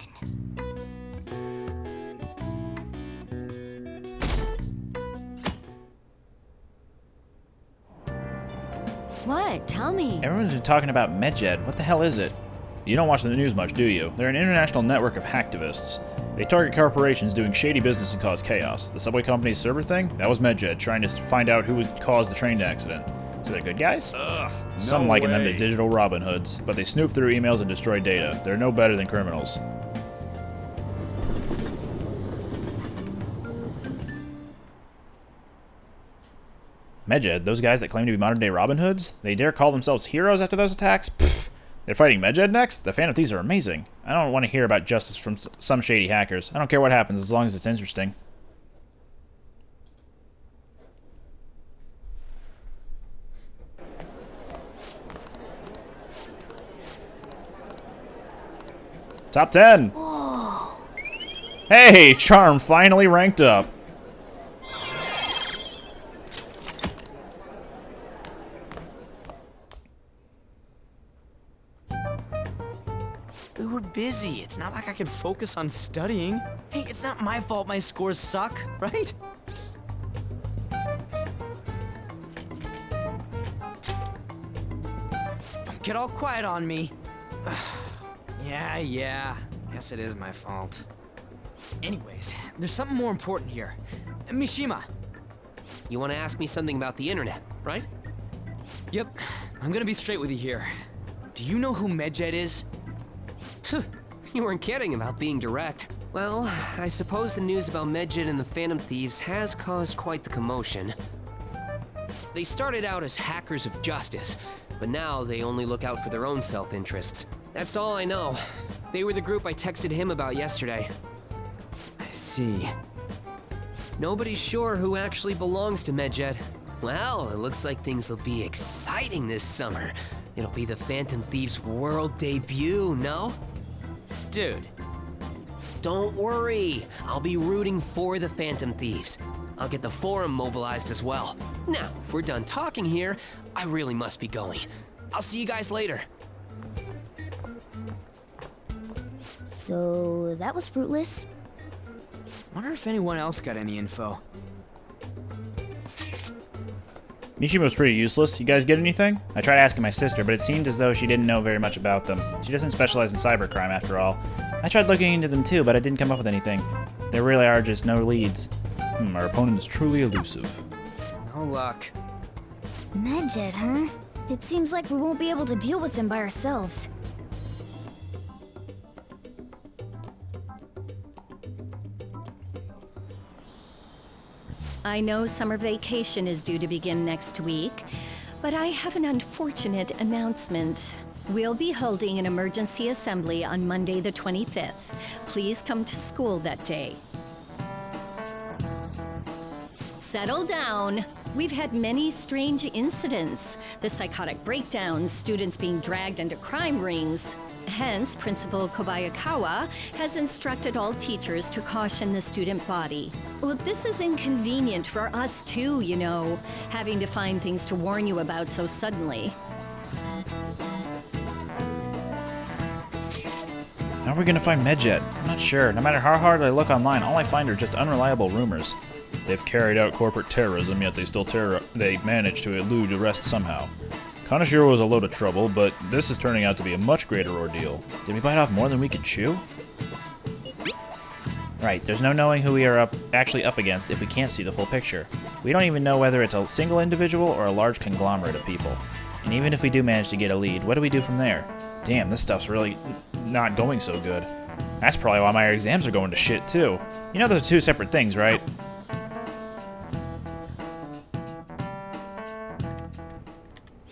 What? Tell me. Everyone's been talking about Medjed. What the hell is it? You don't watch the news much, do you? They're an international network of hacktivists. They target corporations doing shady business and cause chaos. The subway company's server thing? That was Medjed, trying to find out who caused the train accident. So they're good guys? Some liken them to digital Robin Hoods, but they snoop through emails and destroy data. They're no better than criminals. Medjed, those guys that claim to be modern-day Robin Hoods? They dare call themselves heroes after those attacks? Pfft. They're fighting Medjed next? The Phantom Thieves are amazing. I don't want to hear about justice from some shady hackers. I don't care what happens as long as it's interesting. Top 10! Whoa. Hey, Charm finally ranked up. We were busy. It's not like I could focus on studying. Hey, it's not my fault my scores suck, right? Don't get all quiet on me. Yeah. Guess it is my fault. Anyways, there's something more important here. Mishima. You want to ask me something about the internet, right? Yep. I'm gonna be straight with you here. Do you know who Medjed is? You weren't kidding about being direct. Well, I suppose the news about Medjed and the Phantom Thieves has caused quite the commotion. They started out as hackers of justice, but now they only look out for their own self-interests. That's all I know. They were the group I texted him about yesterday. I see. Nobody's sure who actually belongs to Medjed. Well, it looks like things will be exciting this summer. It'll be the Phantom Thieves' world debut, no? Dude. Don't worry. I'll be rooting for the Phantom Thieves. I'll get the forum mobilized as well. Now, if we're done talking here, I really must be going. I'll see you guys later. So that was fruitless. Wonder if anyone else got any info. Mishima was pretty useless. You guys get anything? I tried asking my sister, but it seemed as though she didn't know very much about them. She doesn't specialize in cybercrime, after all. I tried looking into them too, but I didn't come up with anything. There really are just no leads. Our opponent is truly elusive. No luck. Medjed, huh? It seems like we won't be able to deal with him by ourselves. I know summer vacation is due to begin next week, but I have an unfortunate announcement. We'll be holding an emergency assembly on Monday the 25th. Please come to school that day. Settle down. We've had many strange incidents. The psychotic breakdowns, students being dragged into crime rings. Hence, Principal Kobayakawa has instructed all teachers to caution the student body. Well, this is inconvenient for us too, you know, having to find things to warn you about so suddenly. How are we gonna find Medjet? I'm not sure. No matter how hard I look online, all I find are just unreliable rumors. They've carried out corporate terrorism, yet they manage to elude arrest somehow. Kanashiro was a load of trouble, but this is turning out to be a much greater ordeal. Did we bite off more than we could chew? Right, there's no knowing who we are actually up against if we can't see the full picture. We don't even know whether it's a single individual or a large conglomerate of people. And even if we do manage to get a lead, what do we do from there? Damn, this stuff's really not going so good. That's probably why my exams are going to shit, too. You know those are two separate things, right?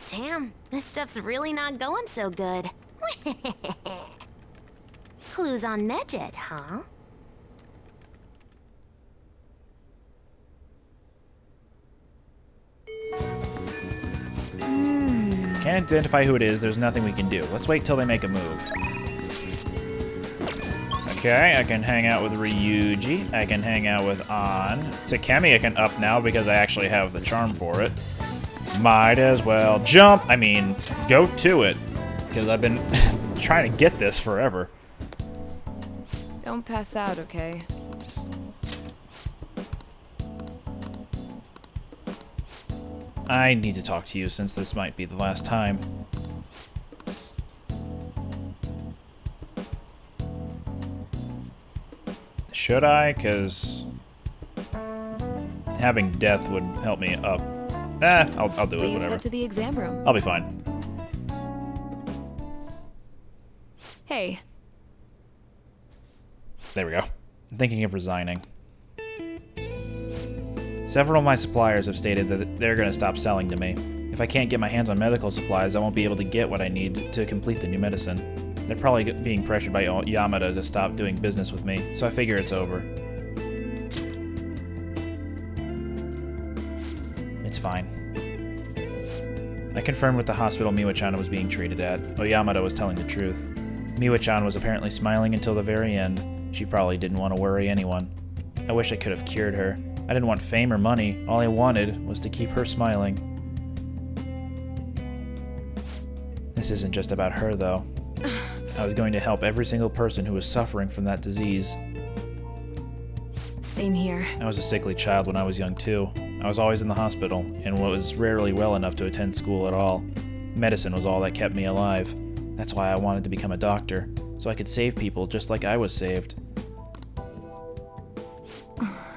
Damn, this stuff's really not going so good. Clues on Medjet, huh? Can't identify who it is, there's nothing we can do. Let's wait till they make a move. Okay, I can hang out with Ryuji. I can hang out with An. Takemi I can up now because I actually have the charm for it. Might as well jump. I mean, go to it. Because I've been trying to get this forever. Don't pass out, okay? I need to talk to you since this might be the last time. Should I? Because having death would help me up. I'll do it, whatever. Please head to the exam room. I'll be fine. Hey. There we go. I'm thinking of resigning. Several of my suppliers have stated that they're going to stop selling to me. If I can't get my hands on medical supplies, I won't be able to get what I need to complete the new medicine. They're probably being pressured by Yamada to stop doing business with me, so I figure it's over. It's fine. I confirmed with the hospital Miwa-chan was being treated at. Yamada was telling the truth. Miwa-chan was apparently smiling until the very end. She probably didn't want to worry anyone. I wish I could have cured her. I didn't want fame or money. All I wanted was to keep her smiling. This isn't just about her, though. I was going to help every single person who was suffering from that disease. Same here. I was a sickly child when I was young, too. I was always in the hospital, and was rarely well enough to attend school at all. Medicine was all that kept me alive. That's why I wanted to become a doctor, so I could save people just like I was saved.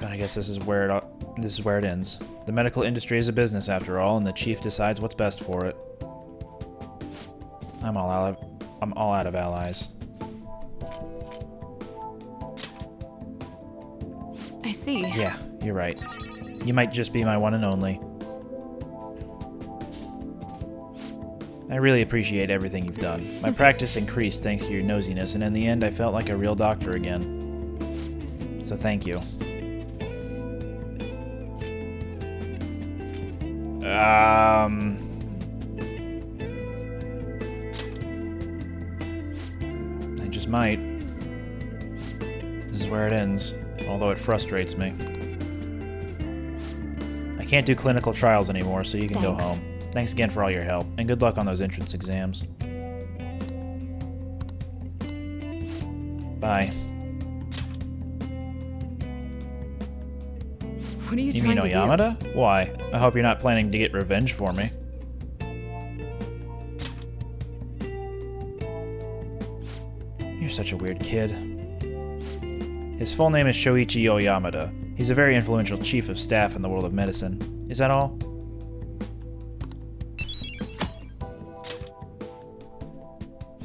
But I guess this is where it ends. The medical industry is a business after all, and the chief decides what's best for it. I'm all out of allies. I see. Yeah, you're right. You might just be my one and only. I really appreciate everything you've done. My practice increased thanks to your nosiness, and in the end I felt like a real doctor again. So thank you. I just might. This is where it ends, although it frustrates me. I can't do clinical trials anymore, so you can go home. Thanks again for all your help, and good luck on those entrance exams. Bye. What are you mean trying to Oyamada? Do? Why? I hope you're not planning to get revenge for me. You're such a weird kid. His full name is Shoichi Oyamada. He's a very influential chief of staff in the world of medicine. Is that all?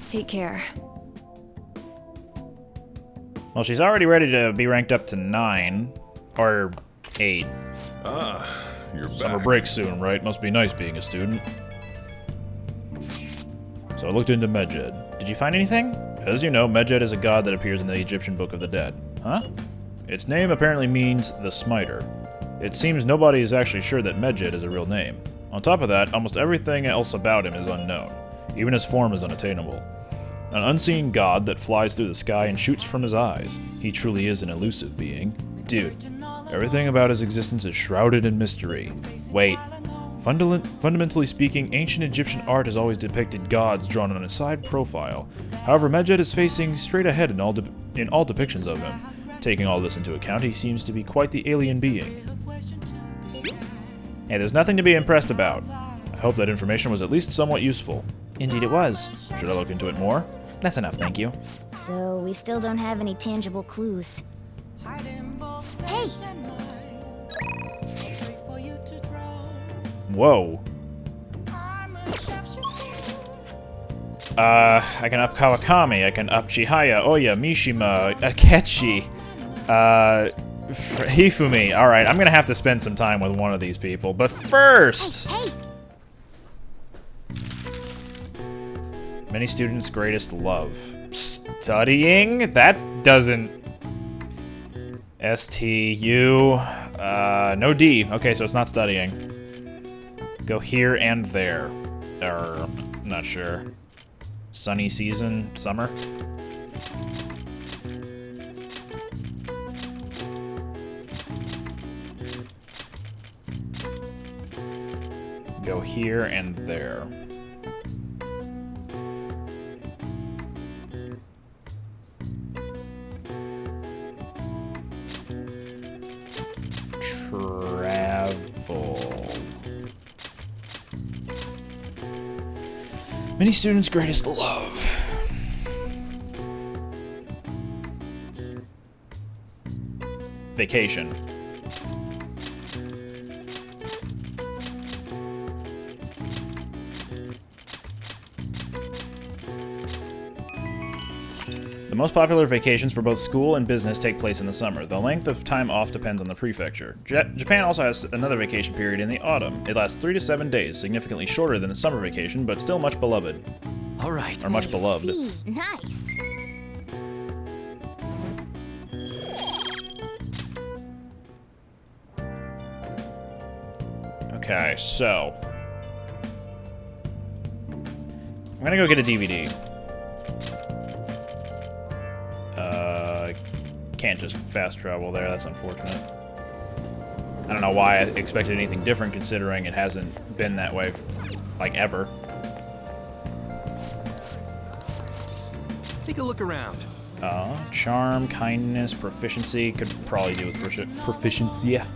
Take care. Well, she's already ready to be ranked up to 9. Or 8. Ah, you're back. Summer break soon, right? Must be nice being a student. So I looked into Medjed. Did you find anything? As you know, Medjed is a god that appears in the Egyptian Book of the Dead. Huh? Its name apparently means the Smiter. It seems nobody is actually sure that Medjed is a real name. On top of that, almost everything else about him is unknown. Even his form is unattainable. An unseen god that flies through the sky and shoots from his eyes. He truly is an elusive being. Dude, everything about his existence is shrouded in mystery. Wait. Fundamentally speaking, ancient Egyptian art has always depicted gods drawn on a side profile. However, Medjed is facing straight ahead in all depictions of him. Taking all this into account, he seems to be quite the alien being. Hey, there's nothing to be impressed about. I hope that information was at least somewhat useful. Indeed it was. Should I look into it more? That's enough, thank you. So we still don't have any tangible clues. Hey! Whoa. I can up Kawakami, I can up Chihaya, Oya, Mishima, Akechi, Hifumi. Alright, I'm gonna have to spend some time with one of these people, but first! Hey! Many students' greatest love. Studying? That doesn't... S-T-U... no D. Okay, so it's not studying. Go here and there. Not sure. Sunny season? Summer? Go here and there. Travel. Many students' greatest love. Vacation. The most popular vacations for both school and business take place in the summer. The length of time off depends on the prefecture. Japan also has another vacation period in the autumn. It lasts 3 to 7 days, significantly shorter than the summer vacation, but still much beloved. All right. Or much beloved. Nice. Okay, so I'm gonna go get a DVD. Can't just fast travel there, that's unfortunate. I don't know why I expected anything different considering it hasn't been that way, like, ever. Take a look around. Charm, kindness, proficiency, could probably do with proficiency. Yeah.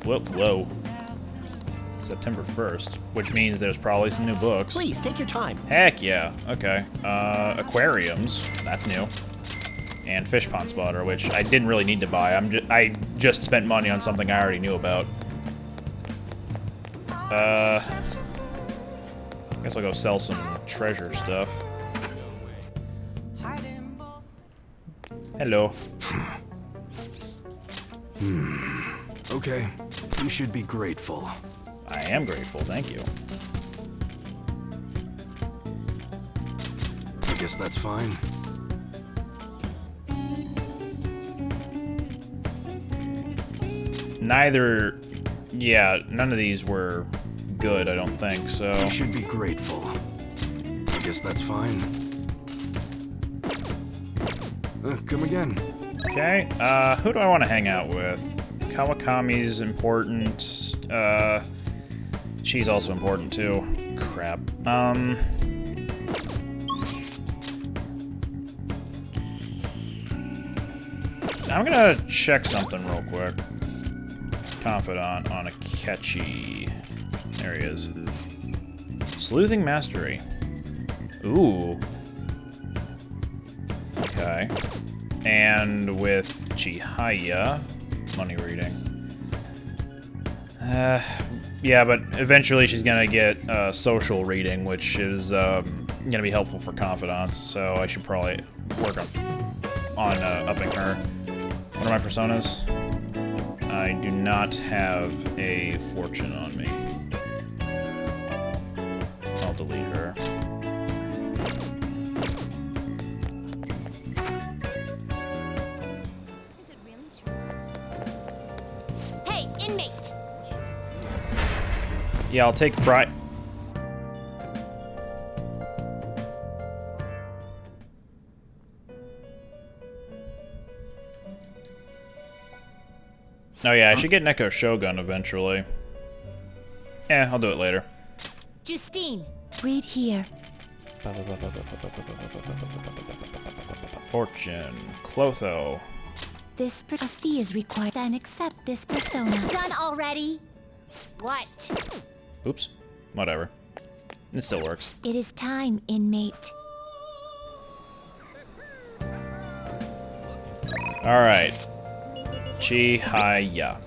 Whoa. September 1st, which means there's probably some new books. Please, take your time. Heck yeah, okay. Aquariums, that's new. And fish pond spotter, which I didn't really need to buy. I just spent money on something I already knew about. I guess I'll go sell some treasure stuff. Hello. Okay, you should be grateful. I am grateful, thank you. I guess that's fine. None of these were good, I don't think, so... You should be grateful. I guess that's fine. Come again. Okay, who do I want to hang out with? Kawakami's important. She's also important too. Crap. I'm gonna check something real quick. Confidant on Akechi. There he is. Sleuthing Mastery. Ooh. Okay. And with Chihaya, money reading. Yeah, but eventually she's gonna get social reading, which is gonna be helpful for confidants. So I should probably work on upping her. What are my personas? I do not have a fortune on me. delete her. Hey, inmate! Yeah, I'll take Fry. Oh yeah, I should get Neko Shogun eventually. I'll do it later. Justine, read here. Fortune. Clotho. This fee is required, then accept this persona. Done already? What? Oops. Whatever. It still works. It is time, inmate. Alright. Chihaya.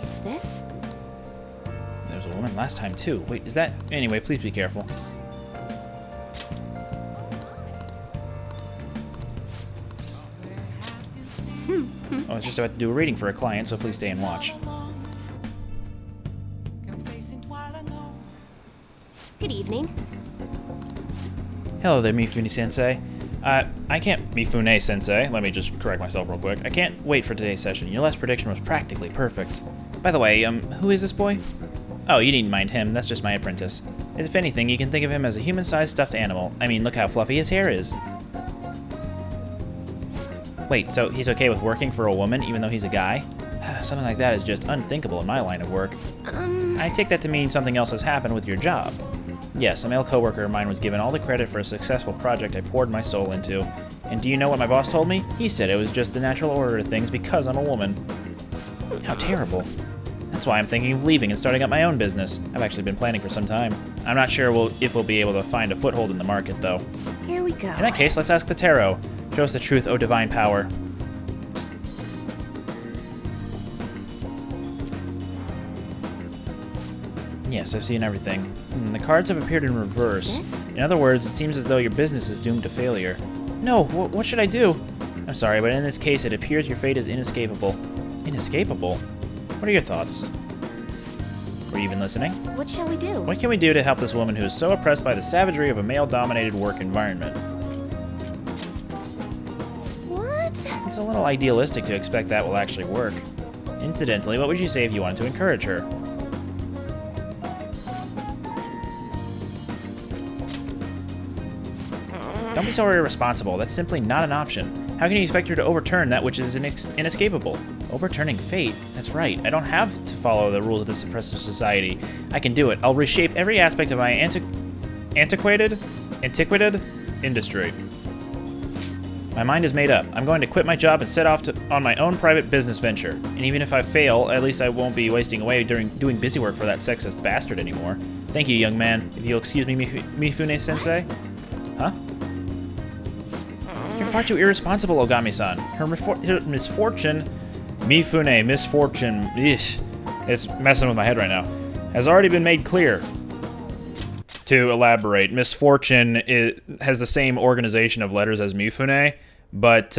Is this? There was a woman last time too. Wait, is that... Anyway, please be careful. I was just about to do a reading for a client, so please stay and watch. Good evening. Hello there, Mifune-sensei. I can't... Mifune-sensei. Let me just correct myself real quick. I can't wait for today's session. Your last prediction was practically perfect. By the way, who is this boy? Oh, you needn't mind him. That's just my apprentice. If anything, you can think of him as a human-sized stuffed animal. I mean, look how fluffy his hair is. Wait, so he's okay with working for a woman even though he's a guy? Something like that is just unthinkable in my line of work. I take that to mean something else has happened with your job. Yes, a male coworker of mine was given all the credit for a successful project I poured my soul into. And do you know what my boss told me? He said it was just the natural order of things because I'm a woman. How terrible. That's why I'm thinking of leaving and starting up my own business. I've actually been planning for some time. I'm not sure if we'll be able to find a foothold in the market, though. Here we go. In that case, let's ask the tarot. Show us the truth, O divine power. Yes, I've seen everything. The cards have appeared in reverse. In other words, it seems as though your business is doomed to failure. No, what should I do? I'm sorry, but in this case, it appears your fate is inescapable. Inescapable? What are your thoughts? Were you even listening? What shall we do? What can we do to help this woman who is so oppressed by the savagery of a male-dominated work environment? What? It's a little idealistic to expect that will actually work. Incidentally, what would you say if you wanted to encourage her? Don't be so irresponsible. That's simply not an option. How can you expect her to overturn that which is inescapable? Overturning fate? That's right. I don't have to follow the rules of this oppressive society. I can do it. I'll reshape every aspect of my antiquated industry. My mind is made up. I'm going to quit my job and set off on my own private business venture. And even if I fail, at least I won't be wasting away doing busy work for that sexist bastard anymore. Thank you, young man. If you'll excuse me, Mifune-sensei. Huh? You're far too irresponsible, Ogami-san. Her misfortune... misfortune... Eesh. It's messing with my head right now. Has already been made clear. To elaborate, misfortune has the same organization of letters as Mifune, but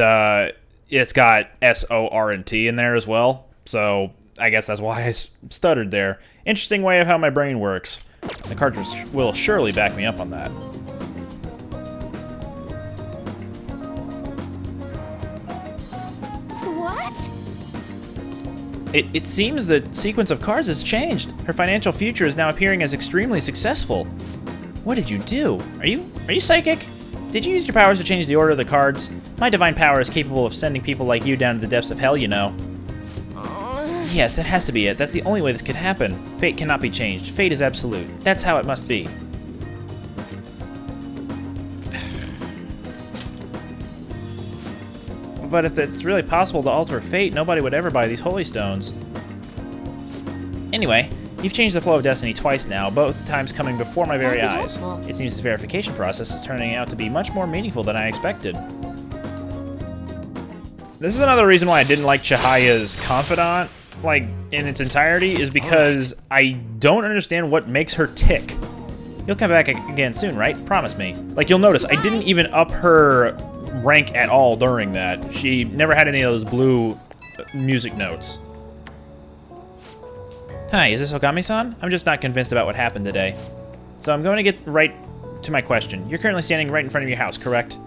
it's got S-O-R and T in there as well. So I guess that's why I stuttered there. Interesting way of how my brain works. The cards will surely back me up on that. It seems the sequence of cards has changed. Her financial future is now appearing as extremely successful. What did you do? Are you psychic? Did you use your powers to change the order of the cards? My divine power is capable of sending people like you down to the depths of hell, you know. Yes, that has to be it. That's the only way this could happen. Fate cannot be changed. Fate is absolute. That's how it must be. But if it's really possible to alter fate, nobody would ever buy these holy stones. Anyway, you've changed the flow of destiny twice now, both times coming before my very eyes. It seems this verification process is turning out to be much more meaningful than I expected. This is another reason why I didn't like Chihaya's confidant, like, in its entirety, is because I don't understand what makes her tick. You'll come back again soon, right? Promise me. Like, you'll notice, I didn't even up her rank at all during that. She never had any of those blue music notes. Hi, is this Ogami-san? I'm just not convinced about what happened today. So I'm going to get right to my question. You're currently standing right in front of your house, correct?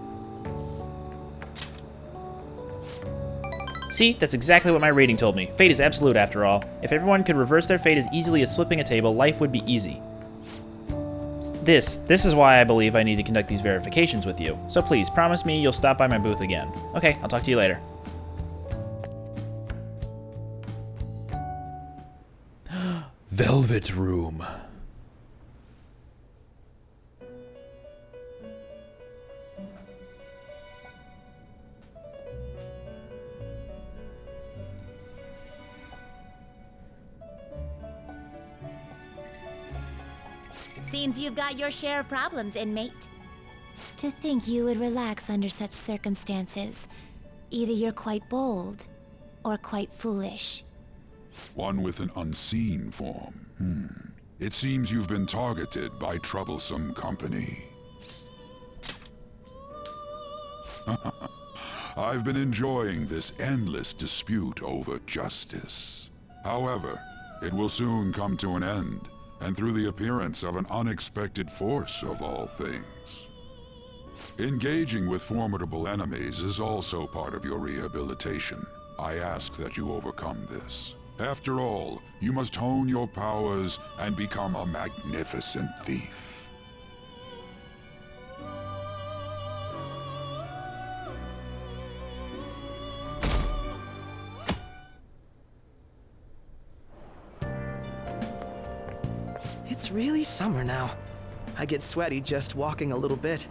See, that's exactly what my rating told me. Fate is absolute after all. If everyone could reverse their fate as easily as flipping a table, life would be easy. This is why I believe I need to conduct these verifications with you. So please, promise me you'll stop by my booth again. Okay, I'll talk to you later. Velvet room. Seems you've got your share of problems, inmate. To think you would relax under such circumstances. Either you're quite bold, or quite foolish. One with an unseen form. It seems you've been targeted by troublesome company. I've been enjoying this endless dispute over justice. However, it will soon come to an end, and through the appearance of an unexpected force of all things. Engaging with formidable enemies is also part of your rehabilitation. I ask that you overcome this. After all, you must hone your powers and become a magnificent thief. It's really summer now. I get sweaty just walking a little bit.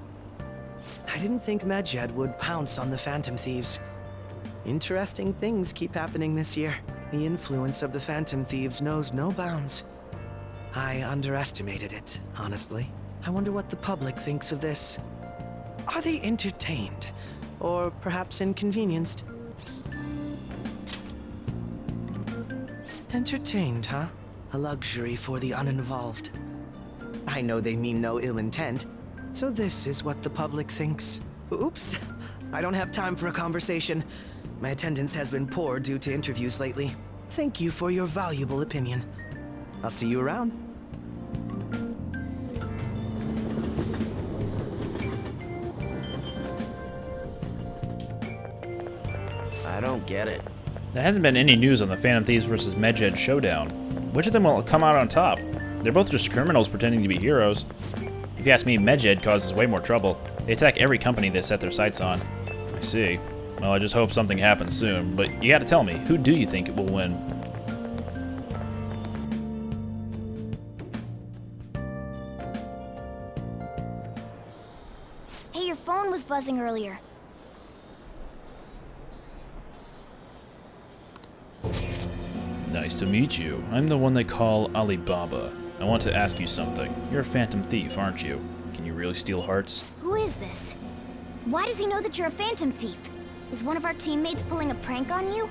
I didn't think Medjed would pounce on the Phantom Thieves. Interesting things keep happening this year. The influence of the Phantom Thieves knows no bounds. I underestimated it, honestly. I wonder what the public thinks of this. Are they entertained? Or perhaps inconvenienced? Entertained, huh? A luxury for the uninvolved. I know they mean no ill intent, so this is what the public thinks. Oops, I don't have time for a conversation. My attendance has been poor due to interviews lately. Thank you for your valuable opinion. I'll see you around. I don't get it. There hasn't been any news on the Phantom Thieves versus Medjed showdown. Which of them will come out on top? They're both just criminals pretending to be heroes. If you ask me, Medjed causes way more trouble. They attack every company they set their sights on. I see. Well, I just hope something happens soon, but you gotta tell me, who do you think will win? Hey, your phone was buzzing earlier. Nice to meet you. I'm the one they call Alibaba. I want to ask you something. You're a phantom thief, aren't you? Can you really steal hearts? Who is this? Why does he know that you're a phantom thief? Is one of our teammates pulling a prank on you?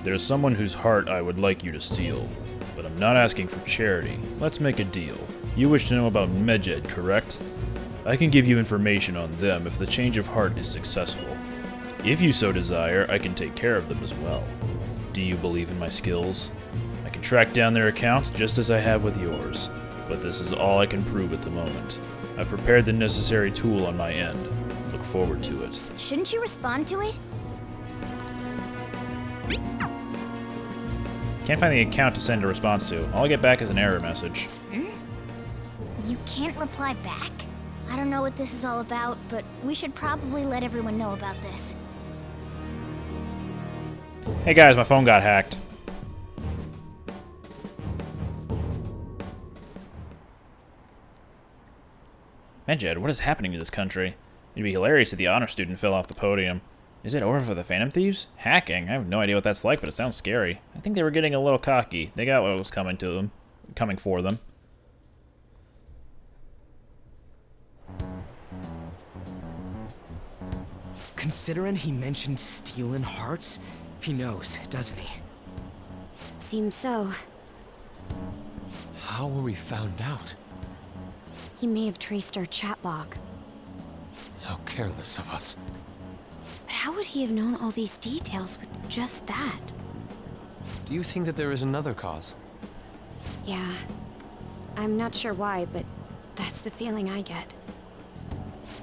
There's someone whose heart I would like you to steal, but I'm not asking for charity. Let's make a deal. You wish to know about Medjed, correct? I can give you information on them if the change of heart is successful. If you so desire, I can take care of them as well. Do you believe in my skills? I can track down their accounts just as I have with yours, but this is all I can prove at the moment. I've prepared the necessary tool on my end. Look forward to it. Shouldn't you respond to it? Can't find the account to send a response to. All I get back is an error message. You can't reply back? I don't know what this is all about, but we should probably let everyone know about this. Hey guys, my phone got hacked. Medjed, what is happening to this country? It'd be hilarious if the honor student fell off the podium. Is it over for the Phantom Thieves? Hacking? I have no idea what that's like, but it sounds scary. I think they were getting a little cocky. They got what was coming to them. Coming for them. Considering he mentioned stealing hearts, he knows, doesn't he? Seems so. How were we found out? He may have traced our chat log. How careless of us. But how would he have known all these details with just that? Do you think that there is another cause? Yeah. I'm not sure why, but that's the feeling I get.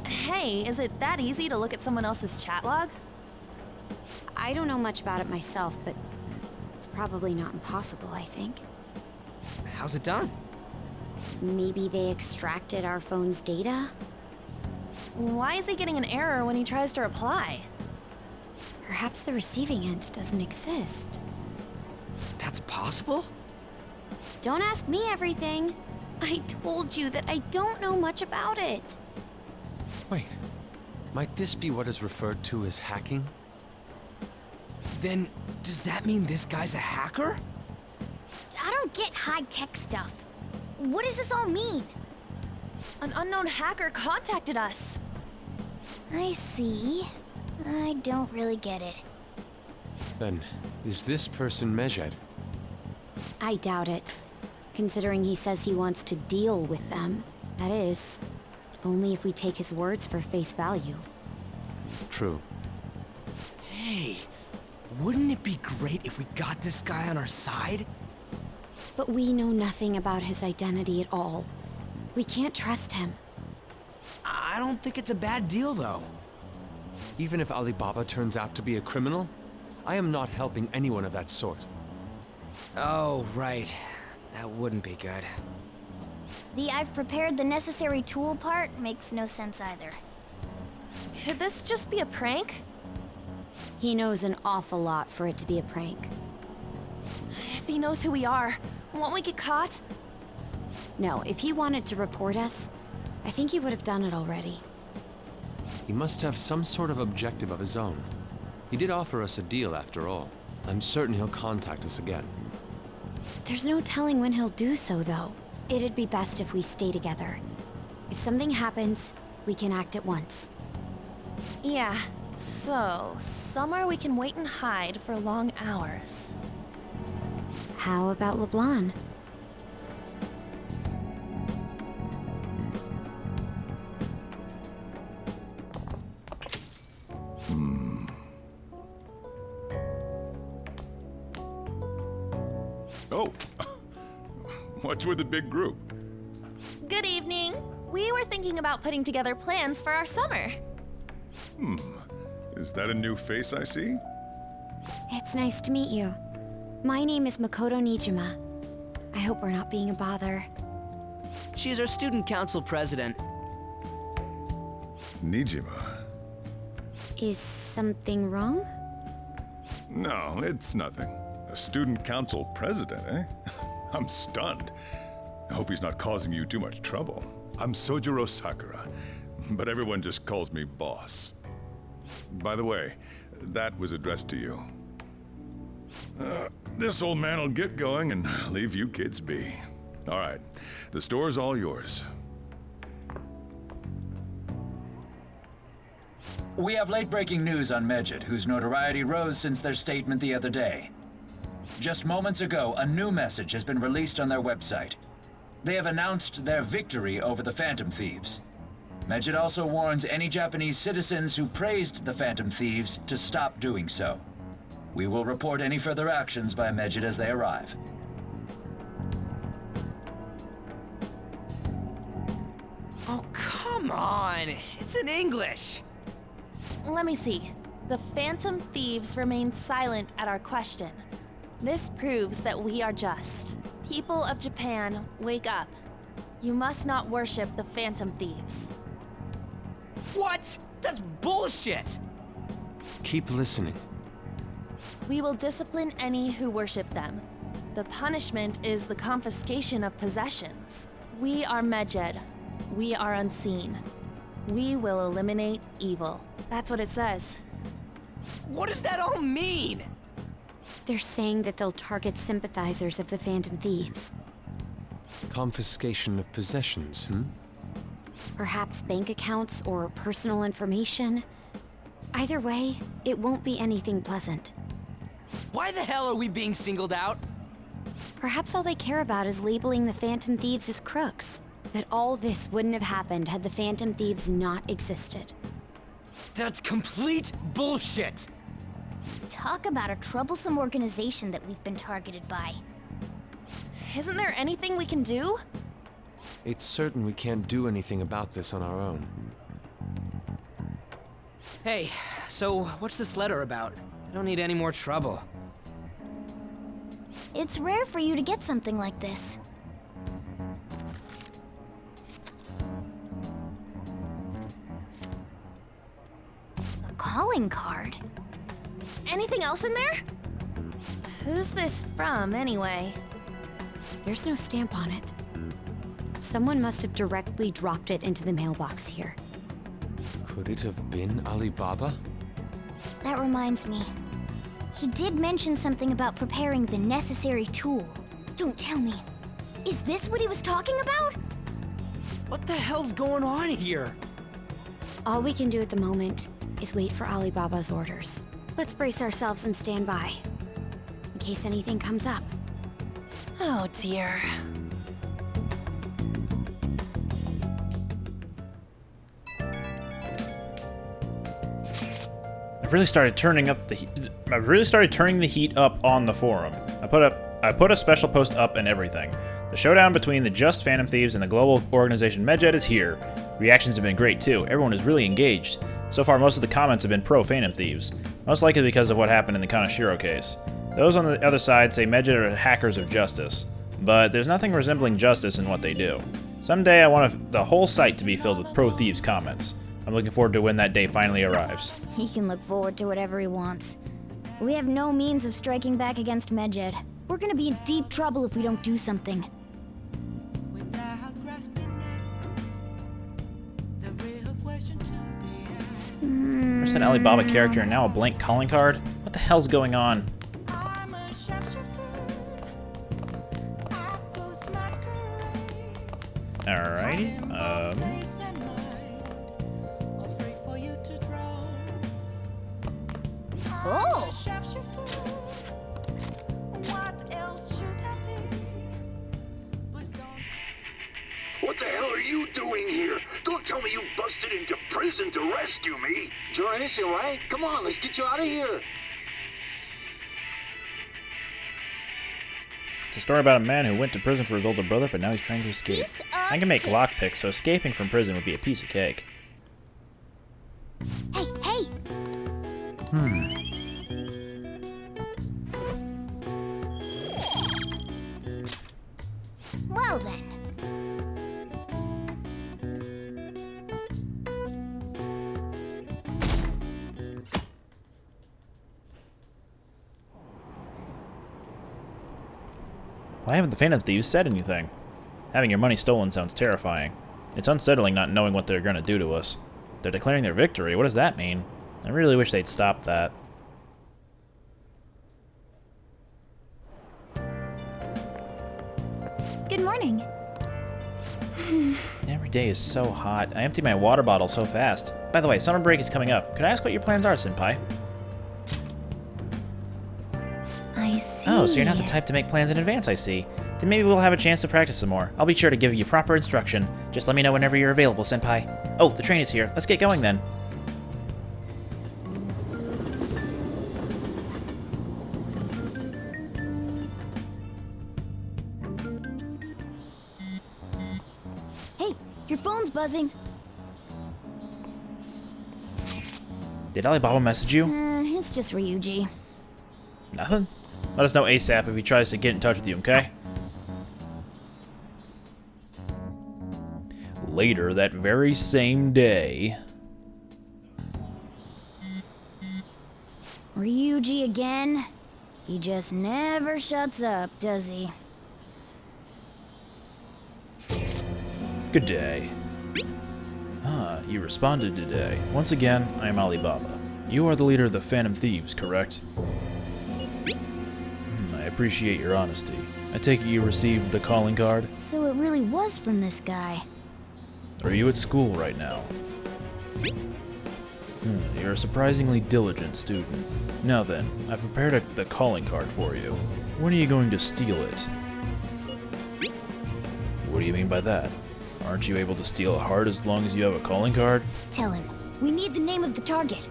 Hey, is it that easy to look at someone else's chat log? I don't know much about it myself, but it's probably not impossible, I think. How's it done? Maybe they extracted our phone's data? Why is he getting an error when he tries to reply? Perhaps the receiving end doesn't exist. That's possible? Don't ask me everything. I told you that I don't know much about it. Wait, might this be what is referred to as hacking? Then, does that mean this guy's a hacker? I don't get high-tech stuff. What does this all mean? An unknown hacker contacted us. I see. I don't really get it. Then, is this person Medjed? I doubt it. Considering he says he wants to deal with them. That is, only if we take his words for face value. True. Hey, wouldn't it be great if we got this guy on our side? But we know nothing about his identity at all. We can't trust him. I don't think it's a bad deal, though. Even if Alibaba turns out to be a criminal, I am not helping anyone of that sort. Oh, right. That wouldn't be good. The "I've prepared the necessary tool" part makes no sense either. Could this just be a prank? He knows an awful lot for it to be a prank. If he knows who we are, won't we get caught? No, if he wanted to report us, I think he would have done it already. He must have some sort of objective of his own. He did offer us a deal after all. I'm certain he'll contact us again. There's no telling when he'll do so, though. It'd be best if we stay together. If something happens, we can act at once. Yeah, so somewhere we can wait and hide for long hours. How about LeBlanc? Oh, what's with the big group? Good evening. We were thinking about putting together plans for our summer. Is that a new face I see? It's nice to meet you. My name is Makoto Nijima. I hope we're not being a bother. She's our student council president. Nijima? Is something wrong? No, it's nothing. A student council president, eh? I'm stunned. I hope he's not causing you too much trouble. I'm Sojiro Sakura, but everyone just calls me boss. By the way, that was addressed to you. This old man will get going and leave you kids be. All right, the store's all yours. We have late-breaking news on Medjed, whose notoriety rose since their statement the other day. Just moments ago, a new message has been released on their website. They have announced their victory over the Phantom Thieves. Medjed also warns any Japanese citizens who praised the Phantom Thieves to stop doing so. We will report any further actions by Medjed as they arrive. Oh, come on! It's in English! Let me see. The Phantom Thieves remained silent at our question. This proves that we are just. People of Japan, wake up. You must not worship the Phantom Thieves. What? That's bullshit! Keep listening. We will discipline any who worship them. The punishment is the confiscation of possessions. We are Medjed. We are unseen. We will eliminate evil. That's what it says. What does that all mean? They're saying that they'll target sympathizers of the Phantom Thieves. Confiscation of possessions, Perhaps bank accounts or personal information. Either way, it won't be anything pleasant. Why the hell are we being singled out? Perhaps all they care about is labeling the Phantom Thieves as crooks. That all this wouldn't have happened had the Phantom Thieves not existed. That's complete bullshit! Talk about a troublesome organization that we've been targeted by. Isn't there anything we can do? It's certain we can't do anything about this on our own. Hey, so what's this letter about? I don't need any more trouble. It's rare for you to get something like this. A calling card? Anything else in there? Who's this from, anyway? There's no stamp on it. Someone must have directly dropped it into the mailbox here. Could it have been Alibaba? That reminds me. He did mention something about preparing the necessary tool. Don't tell me. Is this what he was talking about? What the hell's going on here? All we can do at the moment is wait for Alibaba's orders. Let's brace ourselves and stand by, in case anything comes up. Oh dear. I've really started turning the heat up on the forum. I put a special post up and everything. The showdown between the Just Phantom Thieves and the global organization Medjed is here. Reactions have been great too. Everyone is really engaged. So far, most of the comments have been pro Phantom Thieves, most likely because of what happened in the Kanashiro case. Those on the other side say Medjed are hackers of justice, but there's nothing resembling justice in what they do. Someday I want the whole site to be filled with pro Thieves comments. I'm looking forward to when that day finally arrives. He can look forward to whatever he wants. We have no means of striking back against Medjed. We're gonna be in deep trouble if we don't do something. First an Alibaba character and now a blank calling card? What the hell's going on? Alrighty, Oh! What the hell are you doing here? Don't tell me you busted into prison to rescue me! Join us, alright? Come on, let's get you out of here! It's a story about a man who went to prison for his older brother, but now he's trying to escape. I can make lockpicks, so escaping from prison would be a piece of cake. Hey, hey! Well then. Why haven't the Phantom Thieves said anything? Having your money stolen sounds terrifying. It's unsettling not knowing what they're gonna do to us. They're declaring their victory. What does that mean? I really wish they'd stop that. Good morning. Every day is so hot. I empty my water bottle so fast. By the way, summer break is coming up. Could I ask what your plans are, Senpai? I see. Oh, so you're not the type to make plans in advance, I see. Then maybe we'll have a chance to practice some more. I'll be sure to give you proper instruction. Just let me know whenever you're available, Senpai. Oh, the train is here. Let's get going then. Hey, your phone's buzzing. Did Alibaba message you? It's just Ryuji. Nothing? Let us know ASAP if he tries to get in touch with you, okay? Later that very same day... Ryuji again? He just never shuts up, does he? Good day. Ah, you responded today. Once again, I am Alibaba. You are the leader of the Phantom Thieves, correct? I appreciate your honesty. I take it you received the calling card? So it really was from this guy. Are you at school right now? You're a surprisingly diligent student. Now then, I've prepared the calling card for you. When are you going to steal it? What do you mean by that? Aren't you able to steal a heart as long as you have a calling card? Tell him. We need the name of the target.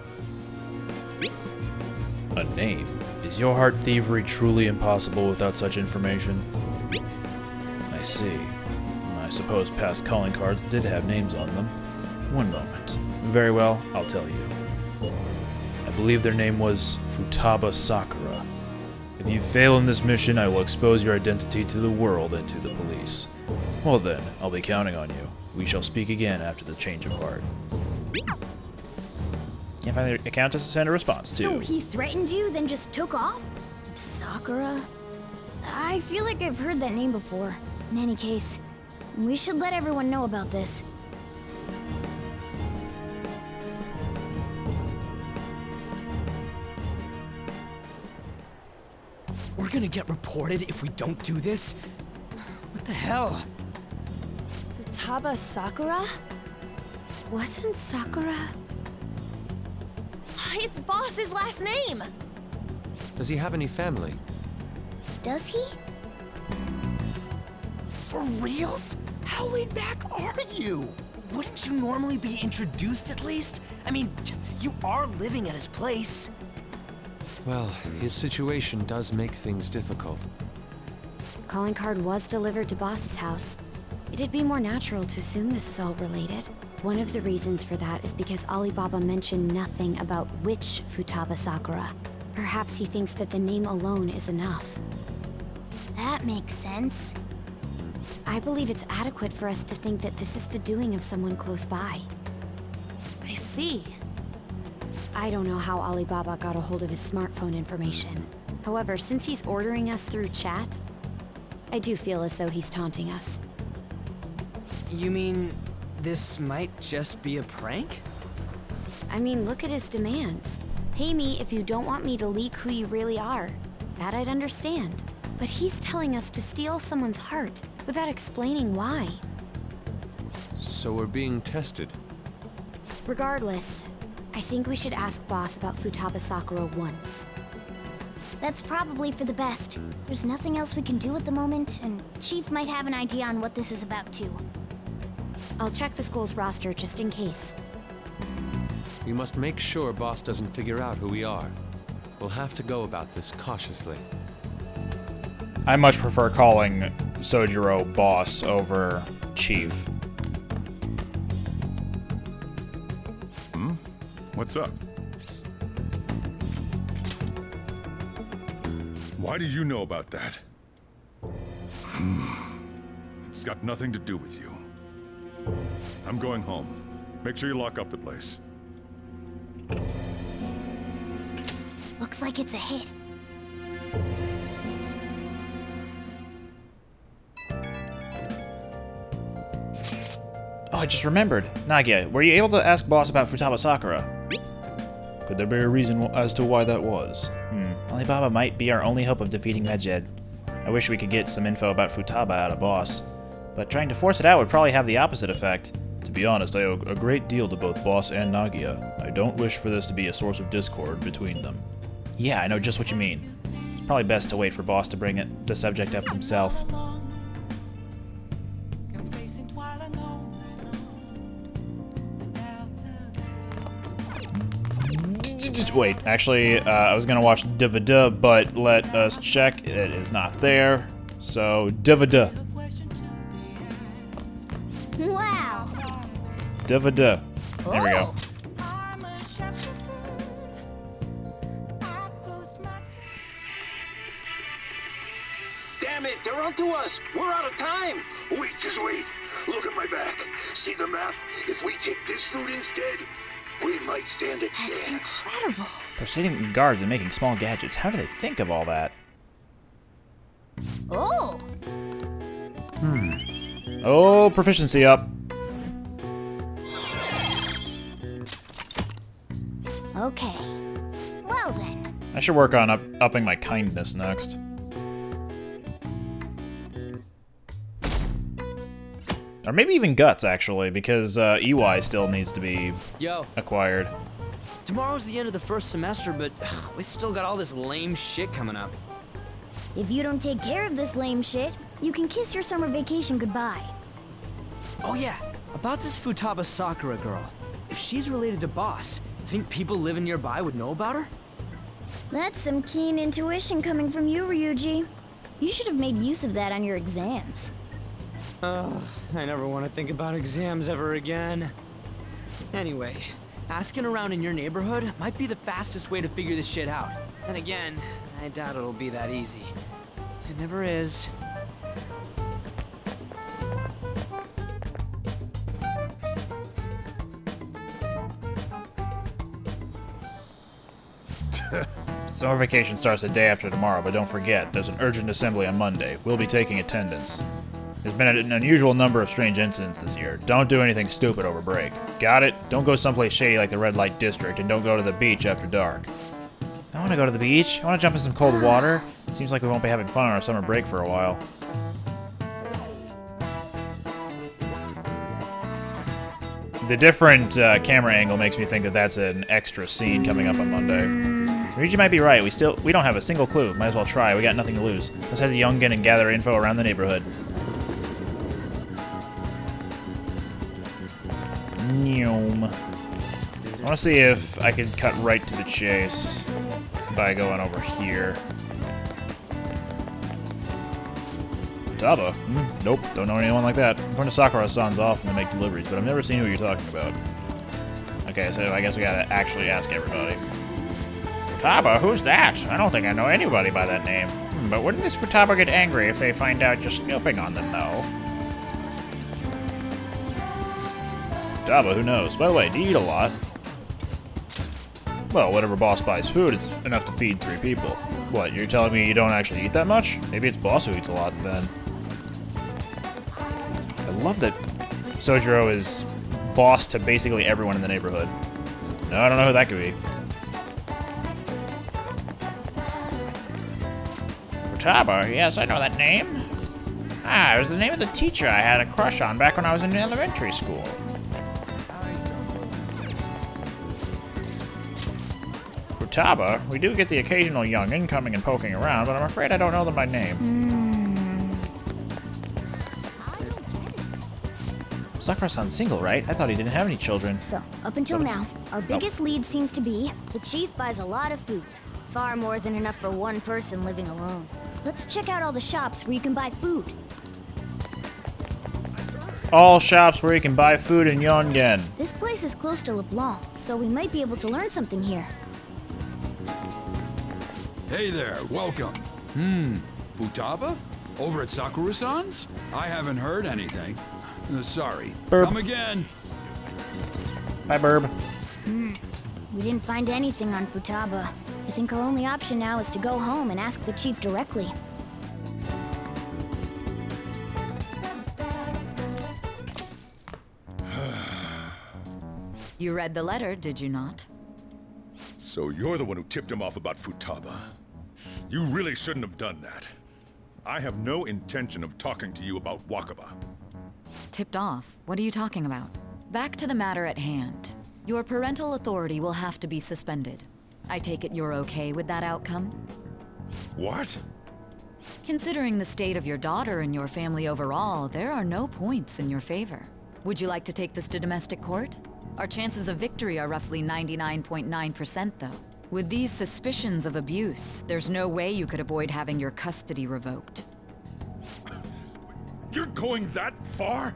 A name? Is your heart thievery truly impossible without such information? I see. I suppose past calling cards did have names on them. One moment. Very well, I'll tell you. I believe their name was Futaba Sakura. If you fail in this mission, I will expose your identity to the world and to the police. Well then, I'll be counting on you. We shall speak again after the change of heart. Can't find the account to send a response to. So he threatened you, then just took off? Sakura? I feel like I've heard that name before. In any case, we should let everyone know about this. We're gonna get reported if we don't do this? What the hell? Futaba Sakura? Wasn't Sakura? It's Boss's last name! Does he have any family? Does he? For reals? How laid back are you? Wouldn't you normally be introduced at least? I mean, you are living at his place. Well, his situation does make things difficult. Calling card was delivered to Boss's house. It'd be more natural to assume this is all related. One of the reasons for that is because Alibaba mentioned nothing about which Futaba Sakura. Perhaps he thinks that the name alone is enough. That makes sense. I believe it's adequate for us to think that this is the doing of someone close by. I see. I don't know how Alibaba got a hold of his smartphone information. However, since he's ordering us through chat, I do feel as though he's taunting us. You mean this might just be a prank? I mean, look at his demands. Pay me if you don't want me to leak who you really are. That I'd understand. But he's telling us to steal someone's heart without explaining why. So we're being tested. Regardless, I think we should ask Boss about Futaba Sakura once. That's probably for the best. There's nothing else we can do at the moment, and Chief might have an idea on what this is about too. I'll check the school's roster just in case. We must make sure Boss doesn't figure out who we are. We'll have to go about this cautiously. I much prefer calling Sojiro Boss over Chief. What's up? Why do you know about that? It's got nothing to do with you. I'm going home. Make sure you lock up the place. Looks like it's a hit. Oh, I just remembered. Nagia, were you able to ask Boss about Futaba Sakura? Could there be a reason as to why that was? Alibaba might be our only hope of defeating Medjed. I wish we could get some info about Futaba out of Boss, but trying to force it out would probably have the opposite effect. To be honest, I owe a great deal to both Boss and Nagia. I don't wish for this to be a source of discord between them. Yeah, I know just what you mean. It's probably best to wait for Boss to bring the subject up himself. Wait, actually, I was gonna watch Divida, but let us check. It is not there. So, Divida. Wow. Divida. There we go. Damn it, they're onto us. We're out of time. Wait, just wait. Look at my back. See the map? If we take this route instead, we might stand a chance. That's incredible. Proceeding guards and making small gadgets. How do they think of all that? Oh. Oh, proficiency up. Okay. Well then. I should work on upping my kindness next. Or maybe even guts, actually, because EY still needs to be acquired. Tomorrow's the end of the first semester, but we still got all this lame shit coming up. If you don't take care of this lame shit, you can kiss your summer vacation goodbye. Oh yeah, about this Futaba Sakura girl. if she's related to Boss, think people living nearby would know about her? That's some keen intuition coming from you, Ryuji. You should have made use of that on your exams. Ugh, I never want to think about exams ever again. Anyway, asking around in your neighborhood might be the fastest way to figure this shit out. And again, I doubt it'll be that easy. It never is. Summer vacation starts the day after tomorrow, but don't forget, there's an urgent assembly on Monday. We'll be taking attendance. There's been an unusual number of strange incidents this year. Don't do anything stupid over break. Got it? Don't go someplace shady like the Red Light District, and don't go to the beach after dark. I want to go to the beach. I want to jump in some cold water. Seems like we won't be having fun on our summer break for a while. The different camera angle makes me think that that's an extra scene coming up on Monday. Ryuji might be right. We don't have a single clue. Might as well try. We got nothing to lose. Let's head to Yongen and gather info around the neighborhood. I want to see if I can cut right to the chase by going over here. Futaba? Nope, don't know anyone like that. I'm going to Sakura-san's often to make deliveries, but I've never seen who you're talking about. Okay, so I guess we gotta actually ask everybody. Futaba? Who's that? I don't think I know anybody by that name. But wouldn't this Futaba get angry if they find out you're snooping on them, though? Futaba, who knows? By the way, do you eat a lot? Well, whatever Boss buys food, it's enough to feed 3 people. What, you're telling me you don't actually eat that much? Maybe it's Boss who eats a lot, then. I love that Sojiro is boss to basically everyone in the neighborhood. No, I don't know who that could be. Futaba? Yes, I know that name. Ah, it was the name of the teacher I had a crush on back when I was in elementary school. Futaba? We do get the occasional youngin coming and poking around, but I'm afraid I don't know them by name. Sakura-san's single, right? I thought he didn't have any children. So, up until now, our biggest lead seems to be the chief buys a lot of food. Far more than enough for one person living alone. Let's check out all the shops where you can buy food. All shops where you can buy food in Yongen. This place is close to LeBlanc, so we might be able to learn something here. Hey there, welcome. Futaba? Over at Sakura-san's? I haven't heard anything. Sorry. Burp. Come again. Bye, Burb. We didn't find anything on Futaba. I think our only option now is to go home and ask the chief directly. You read the letter, did you not? So you're the one who tipped him off about Futaba. You really shouldn't have done that. I have no intention of talking to you about Wakaba. Tipped off? What are you talking about? Back to the matter at hand. Your parental authority will have to be suspended. I take it you're okay with that outcome? What? Considering the state of your daughter and your family overall, there are no points in your favor. Would you like to take this to domestic court? Our chances of victory are roughly 99.9% though. With these suspicions of abuse, there's no way you could avoid having your custody revoked. You're going that far?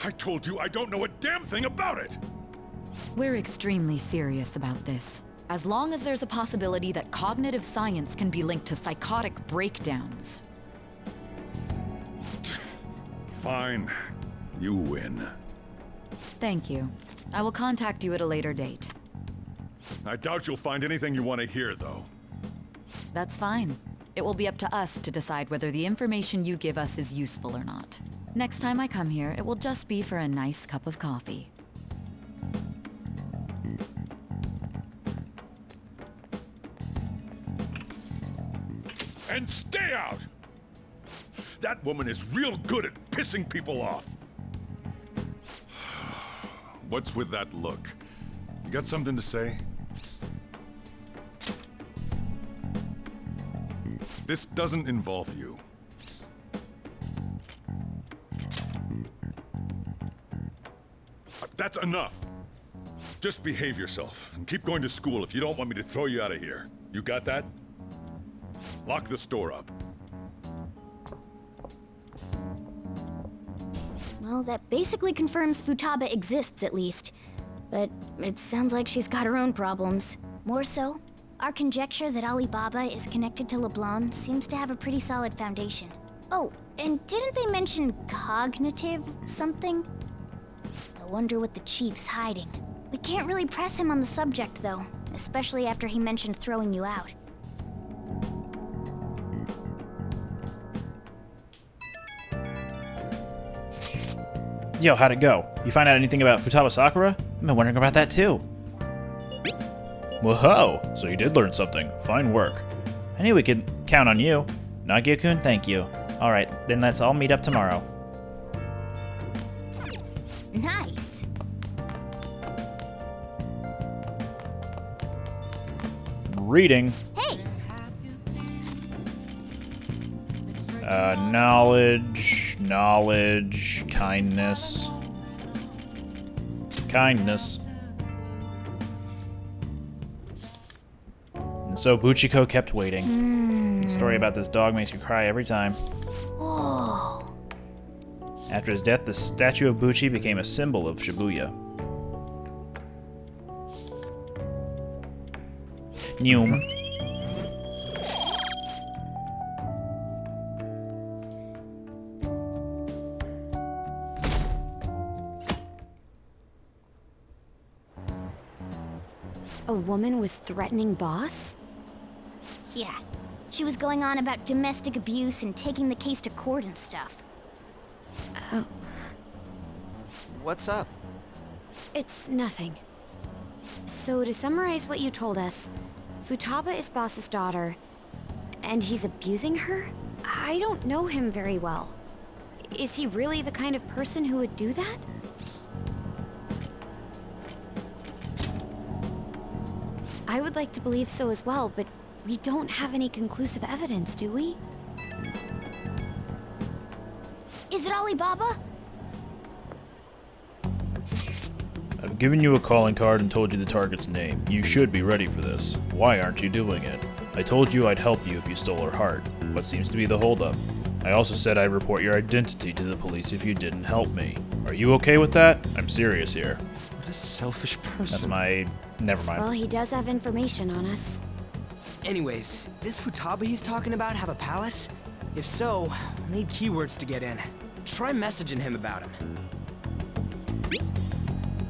I told you I don't know a damn thing about it! We're extremely serious about this. As long as there's a possibility that cognitive science can be linked to psychotic breakdowns. Fine. You win. Thank you. I will contact you at a later date. I doubt you'll find anything you want to hear, though. That's fine. It will be up to us to decide whether the information you give us is useful or not. Next time I come here, it will just be for a nice cup of coffee. And stay out! That woman is real good at pissing people off. What's with that look? You got something to say? This doesn't involve you. That's enough. Just behave yourself and keep going to school if you don't want me to throw you out of here. You got that? Lock the store up. Well, that basically confirms Futaba exists, at least. But it sounds like she's got her own problems. More so, our conjecture that Alibaba is connected to LeBlanc seems to have a pretty solid foundation. Oh, and didn't they mention cognitive something? I wonder what the chief's hiding. We can't really press him on the subject, though, especially after he mentioned throwing you out. Yo, how'd it go? You find out anything about Futaba Sakura? I've been wondering about that too. Whoa, so you did learn something. Fine work. I knew we could count on you. Nagio-kun, thank you. Alright, then let's all meet up tomorrow. Nice. Reading. Hey! Knowledge, kindness. Kindness. And so Buchiko kept waiting. The story about this dog makes you cry every time. Whoa. After his death, the statue of Buchi became a symbol of Shibuya. Neum. A woman was threatening Boss? Yeah. She was going on about domestic abuse and taking the case to court and stuff. Oh. What's up? It's nothing. So to summarize what you told us, Futaba is Boss's daughter, and he's abusing her? I don't know him very well. Is he really the kind of person who would do that? I would like to believe so as well, but we don't have any conclusive evidence, do we? Is it Alibaba? I've given you a calling card and told you the target's name. You should be ready for this. Why aren't you doing it? I told you I'd help you if you stole her heart. What seems to be the holdup? I also said I'd report your identity to the police if you didn't help me. Are you okay with that? I'm serious here. What a selfish person. That's my... never mind. Well, he does have information on us. Anyways, this Futaba he's talking about have a palace? If so, we'll need keywords to get in. Try messaging him about him.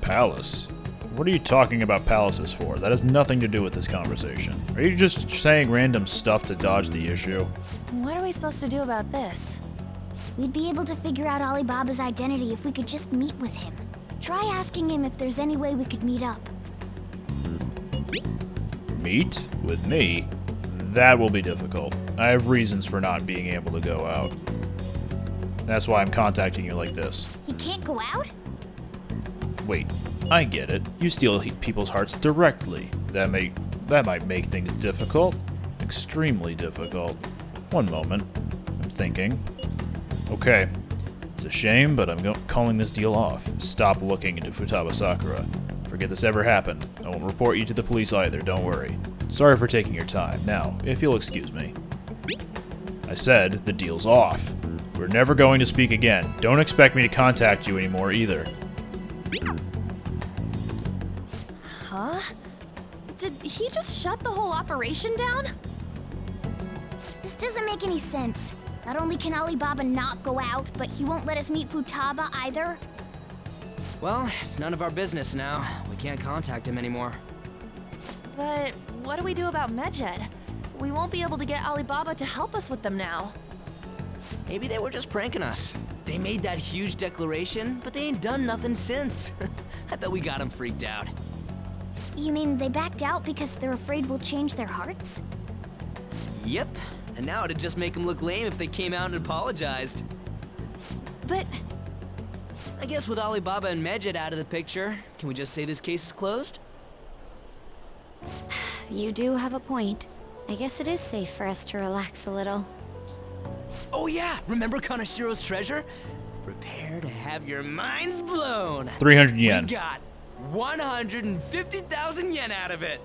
Palace? What are you talking about palaces for? That has nothing to do with this conversation. Are you just saying random stuff to dodge the issue? What are we supposed to do about this? We'd be able to figure out Alibaba's identity if we could just meet with him. Try asking him if there's any way we could meet up. Meet? With me? That will be difficult. I have reasons for not being able to go out. That's why I'm contacting you like this. He can't go out? Wait, I get it. You steal people's hearts directly. That might make things difficult. Extremely difficult. One moment. I'm thinking. Okay. It's a shame, but I'm calling this deal off. Stop looking into Futaba Sakura. Forget this ever happened. I won't report you to the police either, don't worry. Sorry for taking your time. Now, if you'll excuse me. I said the deal's off. We're never going to speak again. Don't expect me to contact you anymore either. Huh? Did he just shut the whole operation down? This doesn't make any sense. Not only can Alibaba not go out, but he won't let us meet Futaba either. Well, it's none of our business now. We can't contact him anymore. But what do we do about Medjed? We won't be able to get Alibaba to help us with them now. Maybe they were just pranking us. They made that huge declaration, but they ain't done nothing since. I bet we got them freaked out. You mean they backed out because they're afraid we'll change their hearts? Yep. And now it'd just make them look lame if they came out and apologized. But... I guess with Alibaba and Medjed out of the picture, can we just say this case is closed? You do have a point. I guess it is safe for us to relax a little. Oh yeah, remember Kanashiro's treasure? Prepare to have your minds blown. 300 yen. We got 150,000 yen out of it.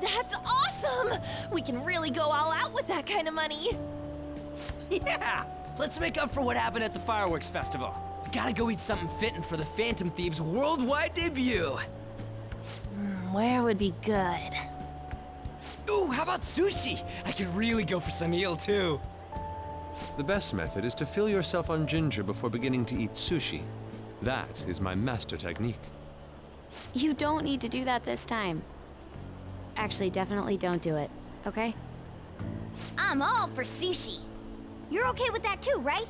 That's awesome! We can really go all out with that kind of money. Yeah! Let's make up for what happened at the fireworks festival. We gotta go eat something fitting for the Phantom Thieves' worldwide debut. Where would be good? Ooh, how about sushi? I could really go for some eel, too. The best method is to fill yourself on ginger before beginning to eat sushi. That is my master technique. You don't need to do that this time. Actually, definitely don't do it, okay? I'm all for sushi. You're okay with that too, right?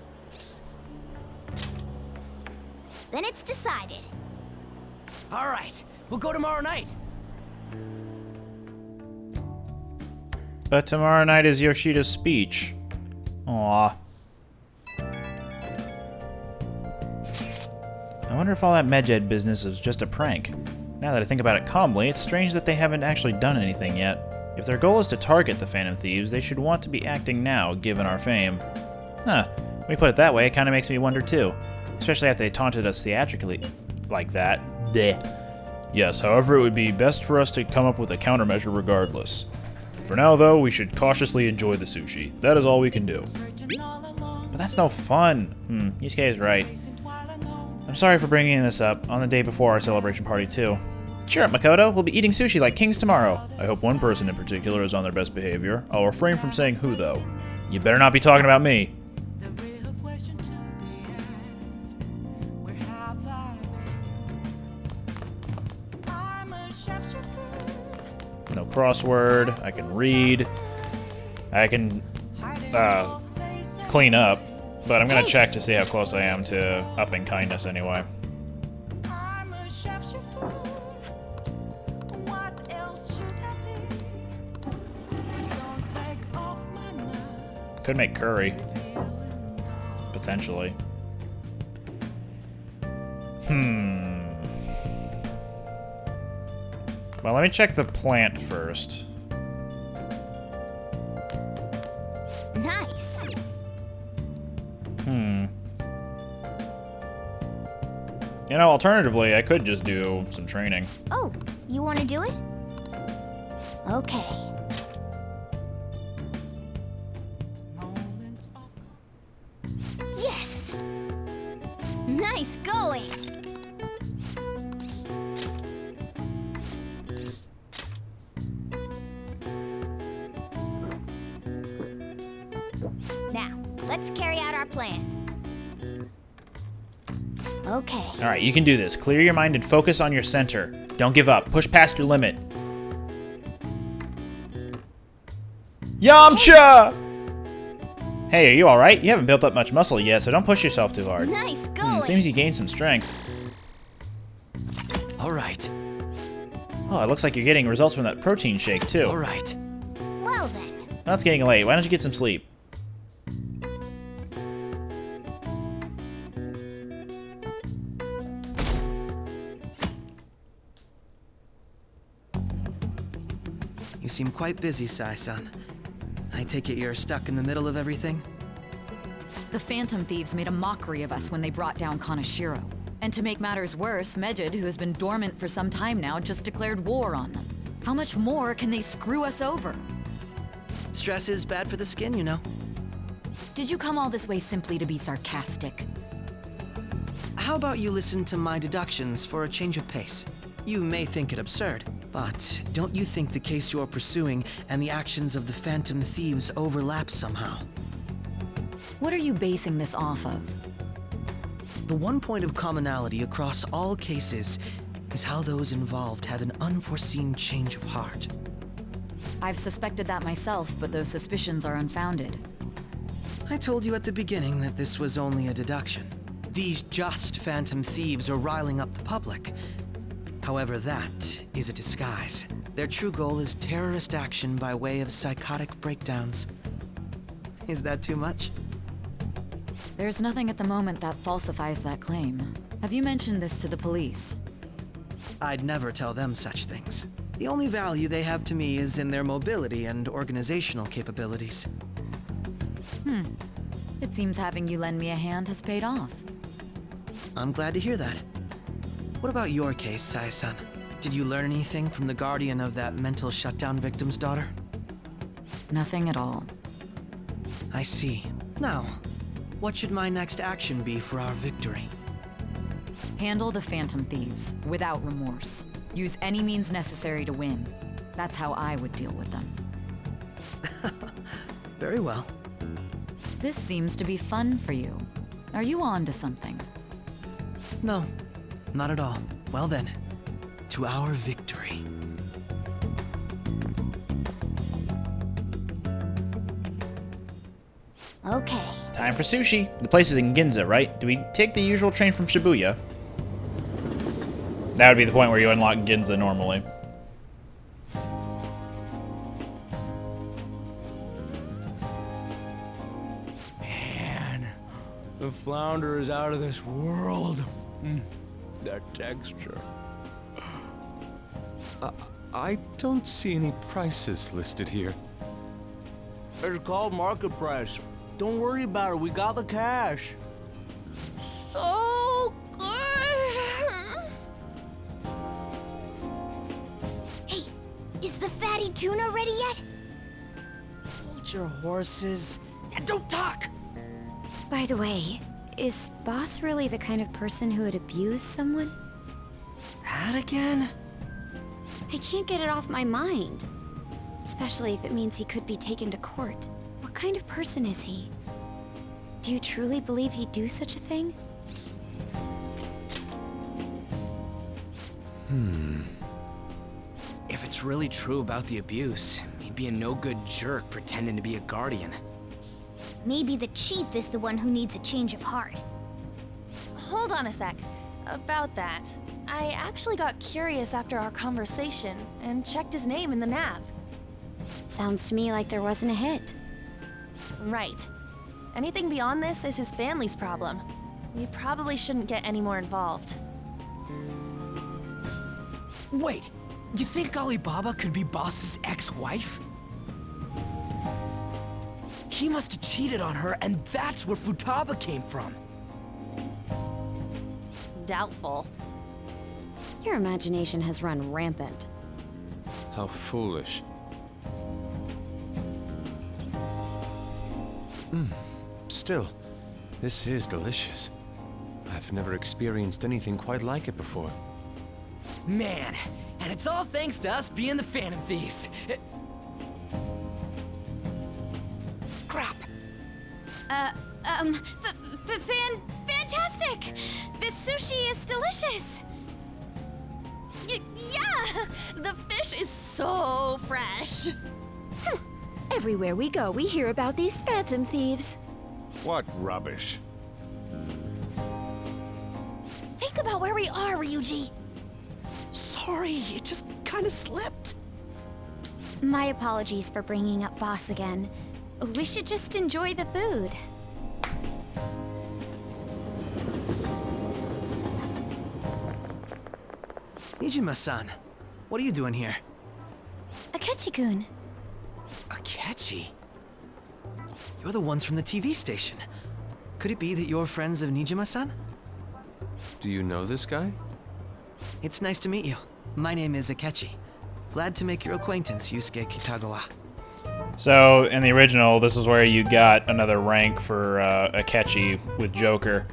Then it's decided. All right, we'll go tomorrow night. But tomorrow night is Yoshida's speech. Aww. I wonder if all that Medjed business is just a prank. Now that I think about it calmly, it's strange that they haven't actually done anything yet. If their goal is to target the Phantom Thieves, they should want to be acting now, given our fame. Huh, when you put it that way, it kinda makes me wonder too. Especially after they taunted us theatrically like that. Bleh. Yes, however, it would be best for us to come up with a countermeasure regardless. For now, though, we should cautiously enjoy the sushi. That is all we can do. But that's no fun. Yusuke is right. I'm sorry for bringing this up on the day before our celebration party, too. Cheer up, Makoto. We'll be eating sushi like kings tomorrow. I hope one person in particular is on their best behavior. I'll refrain from saying who, though. You better not be talking about me. No crossword. I can read. I can clean up. But I'm gonna check to see how close I am to upping kindness anyway. Could make curry. Potentially. Well, let me check the plant first. Nice. You know, alternatively, I could just do some training. Oh, you want to do it? Okay. Yes! Nice going! Now, let's carry out our plan. Okay. Alright, you can do this. Clear your mind and focus on your center. Don't give up. Push past your limit. Yamcha! Hey, are you alright? You haven't built up much muscle yet, so don't push yourself too hard. Nice going! Seems you gained some strength. Alright. Oh, it looks like you're getting results from that protein shake, too. Alright. Well then. Well, it's getting late. Why don't you get some sleep? You seem quite busy, Sai-san. I take it you're stuck in the middle of everything? The Phantom Thieves made a mockery of us when they brought down Kaneshiro. And to make matters worse, Medjed, who has been dormant for some time now, just declared war on them. How much more can they screw us over? Stress is bad for the skin, you know. Did you come all this way simply to be sarcastic? How about you listen to my deductions for a change of pace? You may think it absurd, but don't you think the case you're pursuing and the actions of the Phantom Thieves overlap somehow? What are you basing this off of? The one point of commonality across all cases is how those involved have an unforeseen change of heart. I've suspected that myself, but those suspicions are unfounded. I told you at the beginning that this was only a deduction. These just Phantom Thieves are riling up the public. However, that is a disguise. Their true goal is terrorist action by way of psychotic breakdowns. Is that too much? There's nothing at the moment that falsifies that claim. Have you mentioned this to the police? I'd never tell them such things. The only value they have to me is in their mobility and organizational capabilities. It seems having you lend me a hand has paid off. I'm glad to hear that. What about your case, Sai-san? Did you learn anything from the guardian of that mental shutdown victim's daughter? Nothing at all. I see. Now, what should my next action be for our victory? Handle the Phantom Thieves without remorse. Use any means necessary to win. That's how I would deal with them. Very well. This seems to be fun for you. Are you on to something? No, not at all. Well then, to our victory. Okay. Time for sushi. The place is in Ginza, right? Do we take the usual train from Shibuya? That would be the point where you unlock Ginza normally. Man, the flounder is out of this world. That texture. I don't see any prices listed here. It's called market price. Don't worry about it, we got the cash. So good. Hey, is the fatty tuna ready yet? Hold your horses and don't talk. By the way, is Boss really the kind of person who would abuse someone? That again? I can't get it off my mind. Especially if it means he could be taken to court. What kind of person is he? Do you truly believe he'd do such a thing? If it's really true about the abuse, he'd be a no-good jerk pretending to be a guardian. Maybe the chief is the one who needs a change of heart. Hold on a sec. About that, I actually got curious after our conversation and checked his name in the nav. Sounds to me like there wasn't a hit. Right. Anything beyond this is his family's problem. We probably shouldn't get any more involved. Wait, you think Alibaba could be Boss's ex-wife? He must have cheated on her, and that's where Futaba came from. Doubtful. Your imagination has run rampant. How foolish. Still, this is delicious. I've never experienced anything quite like it before. Man, and it's all thanks to us being the Phantom Thieves. Crap. Fantastic! This sushi is delicious! Yeah! The fish is so fresh! Everywhere we go, we hear about these Phantom Thieves. What rubbish. Think about where we are, Ryuji. Sorry, it just kind of slipped. My apologies for bringing up Boss again. We should just enjoy the food. Nijima-san, what are you doing here? Akechi-kun. Akechi? You're the ones from the TV station. Could it be that you're friends of Nijima-san? Do you know this guy? It's nice to meet you. My name is Akechi. Glad to make your acquaintance, Yusuke Kitagawa. So, in the original, this is where you got another rank for Akechi with Joker.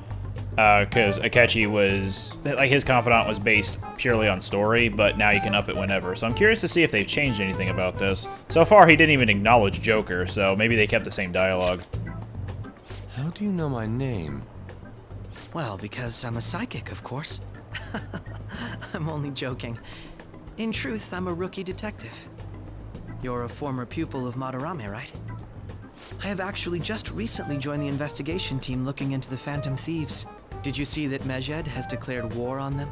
Because Akechi was, like, his confidant was based purely on story, but now you can up it whenever. So I'm curious to see if they've changed anything about this. So far, he didn't even acknowledge Joker, so maybe they kept the same dialogue. How do you know my name? Well, because I'm a psychic, of course. I'm only joking. In truth, I'm a rookie detective. You're a former pupil of Madarame, right? I have actually just recently joined the investigation team looking into the Phantom Thieves. Did you see that Medjed has declared war on them?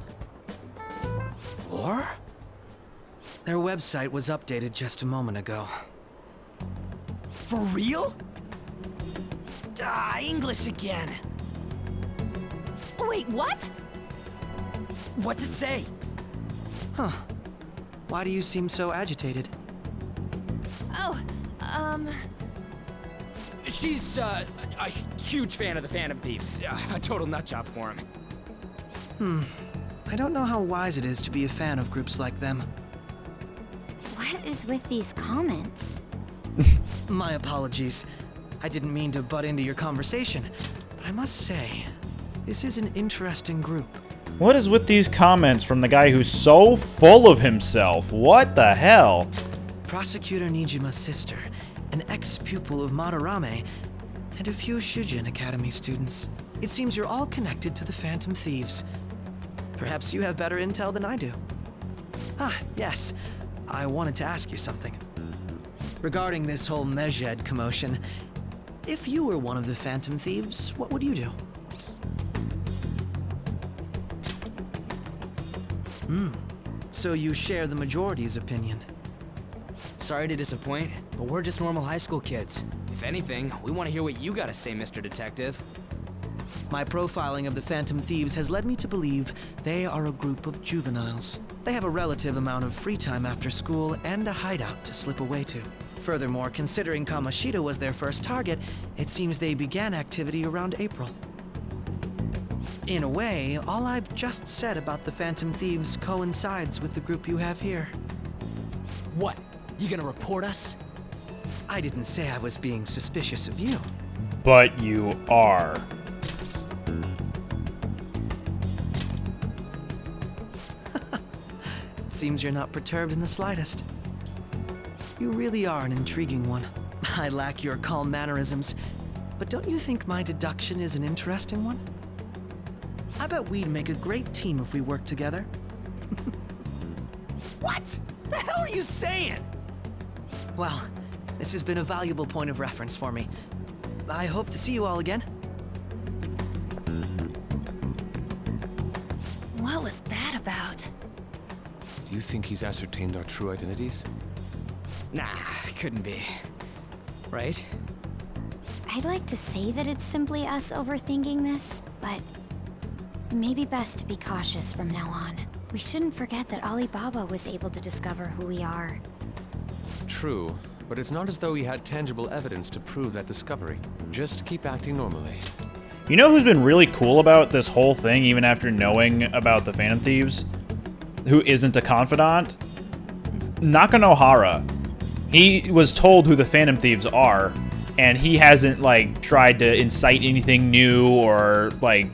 War? Their website was updated just a moment ago. For real? English again. Wait, what? What's it say? Huh. Why do you seem so agitated? Oh, She's, a huge fan of the Phantom Thieves. A total nutjob for him. I don't know how wise it is to be a fan of groups like them. What is with these comments? My apologies. I didn't mean to butt into your conversation, but I must say, this is an interesting group. What is with these comments from the guy who's so full of himself? What the hell? Prosecutor Nijima's sister, an ex-pupil of Madarame, and a few Shujin Academy students. It seems you're all connected to the Phantom Thieves. Perhaps you have better intel than I do. Ah, yes. I wanted to ask you something. Regarding this whole Medjed commotion, if you were one of the Phantom Thieves, what would you do? So you share the majority's opinion. Sorry to disappoint, but we're just normal high school kids. If anything, we want to hear what you gotta say, Mr. Detective. My profiling of the Phantom Thieves has led me to believe they are a group of juveniles. They have a relative amount of free time after school and a hideout to slip away to. Furthermore, considering Kamoshida was their first target, it seems they began activity around April. In a way, all I've just said about the Phantom Thieves coincides with the group you have here. What? You gonna report us? I didn't say I was being suspicious of you. But you are. It seems you're not perturbed in the slightest. You really are an intriguing one. I lack your calm mannerisms, but don't you think my deduction is an interesting one? I bet we'd make a great team if we worked together. What? The hell are you saying? Well, this has been a valuable point of reference for me. I hope to see you all again. What was that about? Do you think he's ascertained our true identities? Nah, couldn't be. Right? I'd like to say that it's simply us overthinking this, but maybe best to be cautious from now on. We shouldn't forget that Alibaba was able to discover who we are. True, but it's not as though he had tangible evidence to prove that discovery. Just keep acting normally. You know who's been really cool about this whole thing, even after knowing about the Phantom Thieves? Who isn't a confidant? Nakanohara. He was told who the Phantom Thieves are, and he hasn't, like, tried to incite anything new or, like,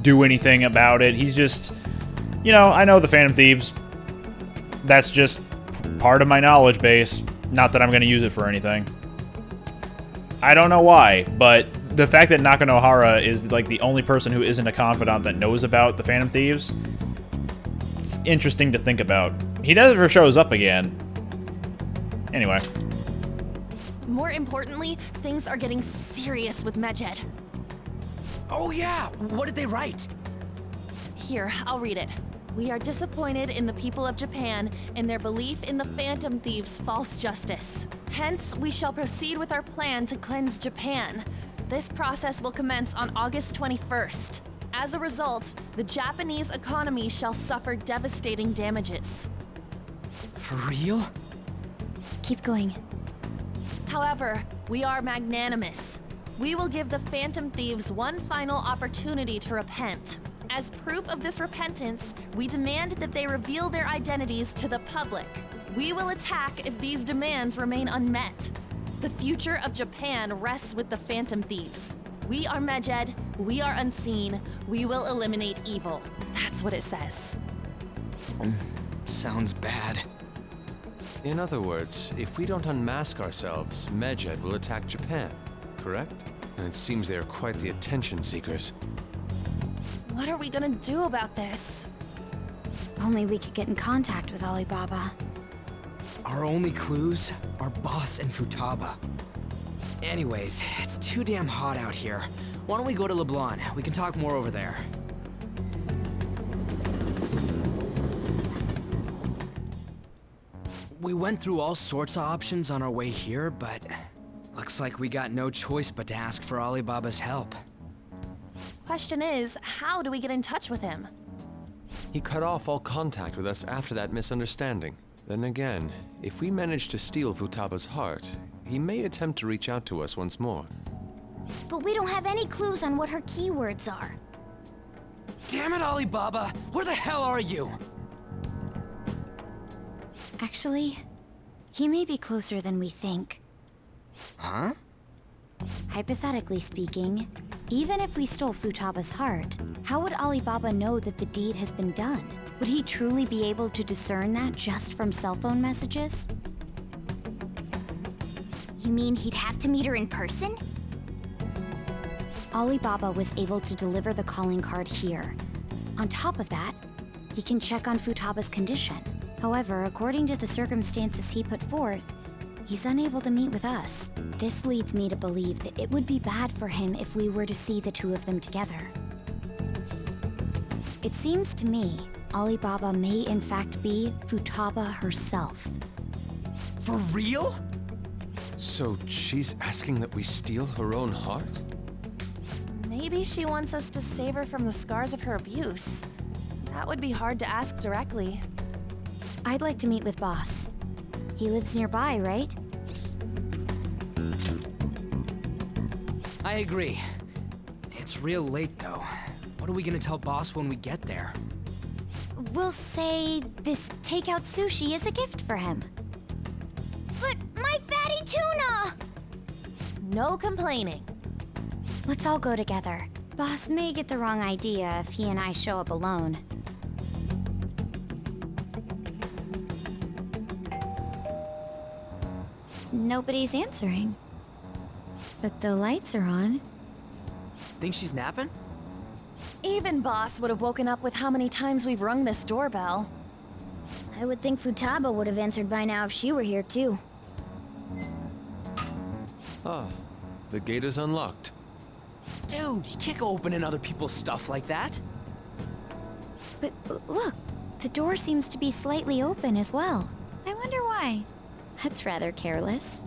do anything about it. He's just, you know, I know the Phantom Thieves. That's just part of my knowledge base. Not that I'm going to use it for anything. I don't know why, but the fact that Nakanohara is, like, the only person who isn't a confidant that knows about the Phantom Thieves, it's interesting to think about. He never shows up again. Anyway. More importantly, things are getting serious with Medjed. Oh yeah, what did they write? Here, I'll read it. We are disappointed in the people of Japan in their belief in the Phantom Thieves' false justice. Hence, we shall proceed with our plan to cleanse Japan. This process will commence on August 21st. As a result, the Japanese economy shall suffer devastating damages. For real? Keep going. However, we are magnanimous. We will give the Phantom Thieves one final opportunity to repent. As proof of this repentance, we demand that they reveal their identities to the public. We will attack if these demands remain unmet. The future of Japan rests with the Phantom Thieves. We are Medjed, we are unseen, we will eliminate evil. That's what it says. Sounds bad. In other words, if we don't unmask ourselves, Medjed will attack Japan, correct? And it seems they are quite the attention seekers. What are we gonna do about this? Only we could get in contact with Alibaba. Our only clues are Boss and Futaba. Anyways, it's too damn hot out here. Why don't we go to LeBlanc? We can talk more over there. We went through all sorts of options on our way here, but looks like we got no choice but to ask for Alibaba's help. Question is, how do we get in touch with him? He cut off all contact with us after that misunderstanding. Then again, if we manage to steal Futaba's heart, he may attempt to reach out to us once more. But we don't have any clues on what her keywords are. Damn Damn it, Alibaba! Where the hell are you? Actually, he may be closer than we think. Huh? Hypothetically speaking, even if we stole Futaba's heart, how would Alibaba know that the deed has been done? Would he truly be able to discern that just from cell phone messages? You mean he'd have to meet her in person? Alibaba was able to deliver the calling card here. On top of that, he can check on Futaba's condition. However, according to the circumstances he put forth, he's unable to meet with us. This leads me to believe that it would be bad for him if we were to see the two of them together. It seems to me Alibaba may in fact be Futaba herself. For real? So she's asking that we steal her own heart? Maybe she wants us to save her from the scars of her abuse. That would be hard to ask directly. I'd like to meet with Boss. He lives nearby, right? I agree. It's real late, though. What are we gonna tell Boss when we get there? We'll say this takeout sushi is a gift for him. But my fatty tuna! No complaining. Let's all go together. Boss may get the wrong idea if he and I show up alone. Nobody's answering. But the lights are on. Think she's napping? Even Boss would have woken up with how many times we've rung this doorbell. I would think Futaba would have answered by now if she were here too. Ah, the gate is unlocked. Dude, you can't go opening other people's stuff like that. But look, the door seems to be slightly open as well. I wonder why. That's rather careless.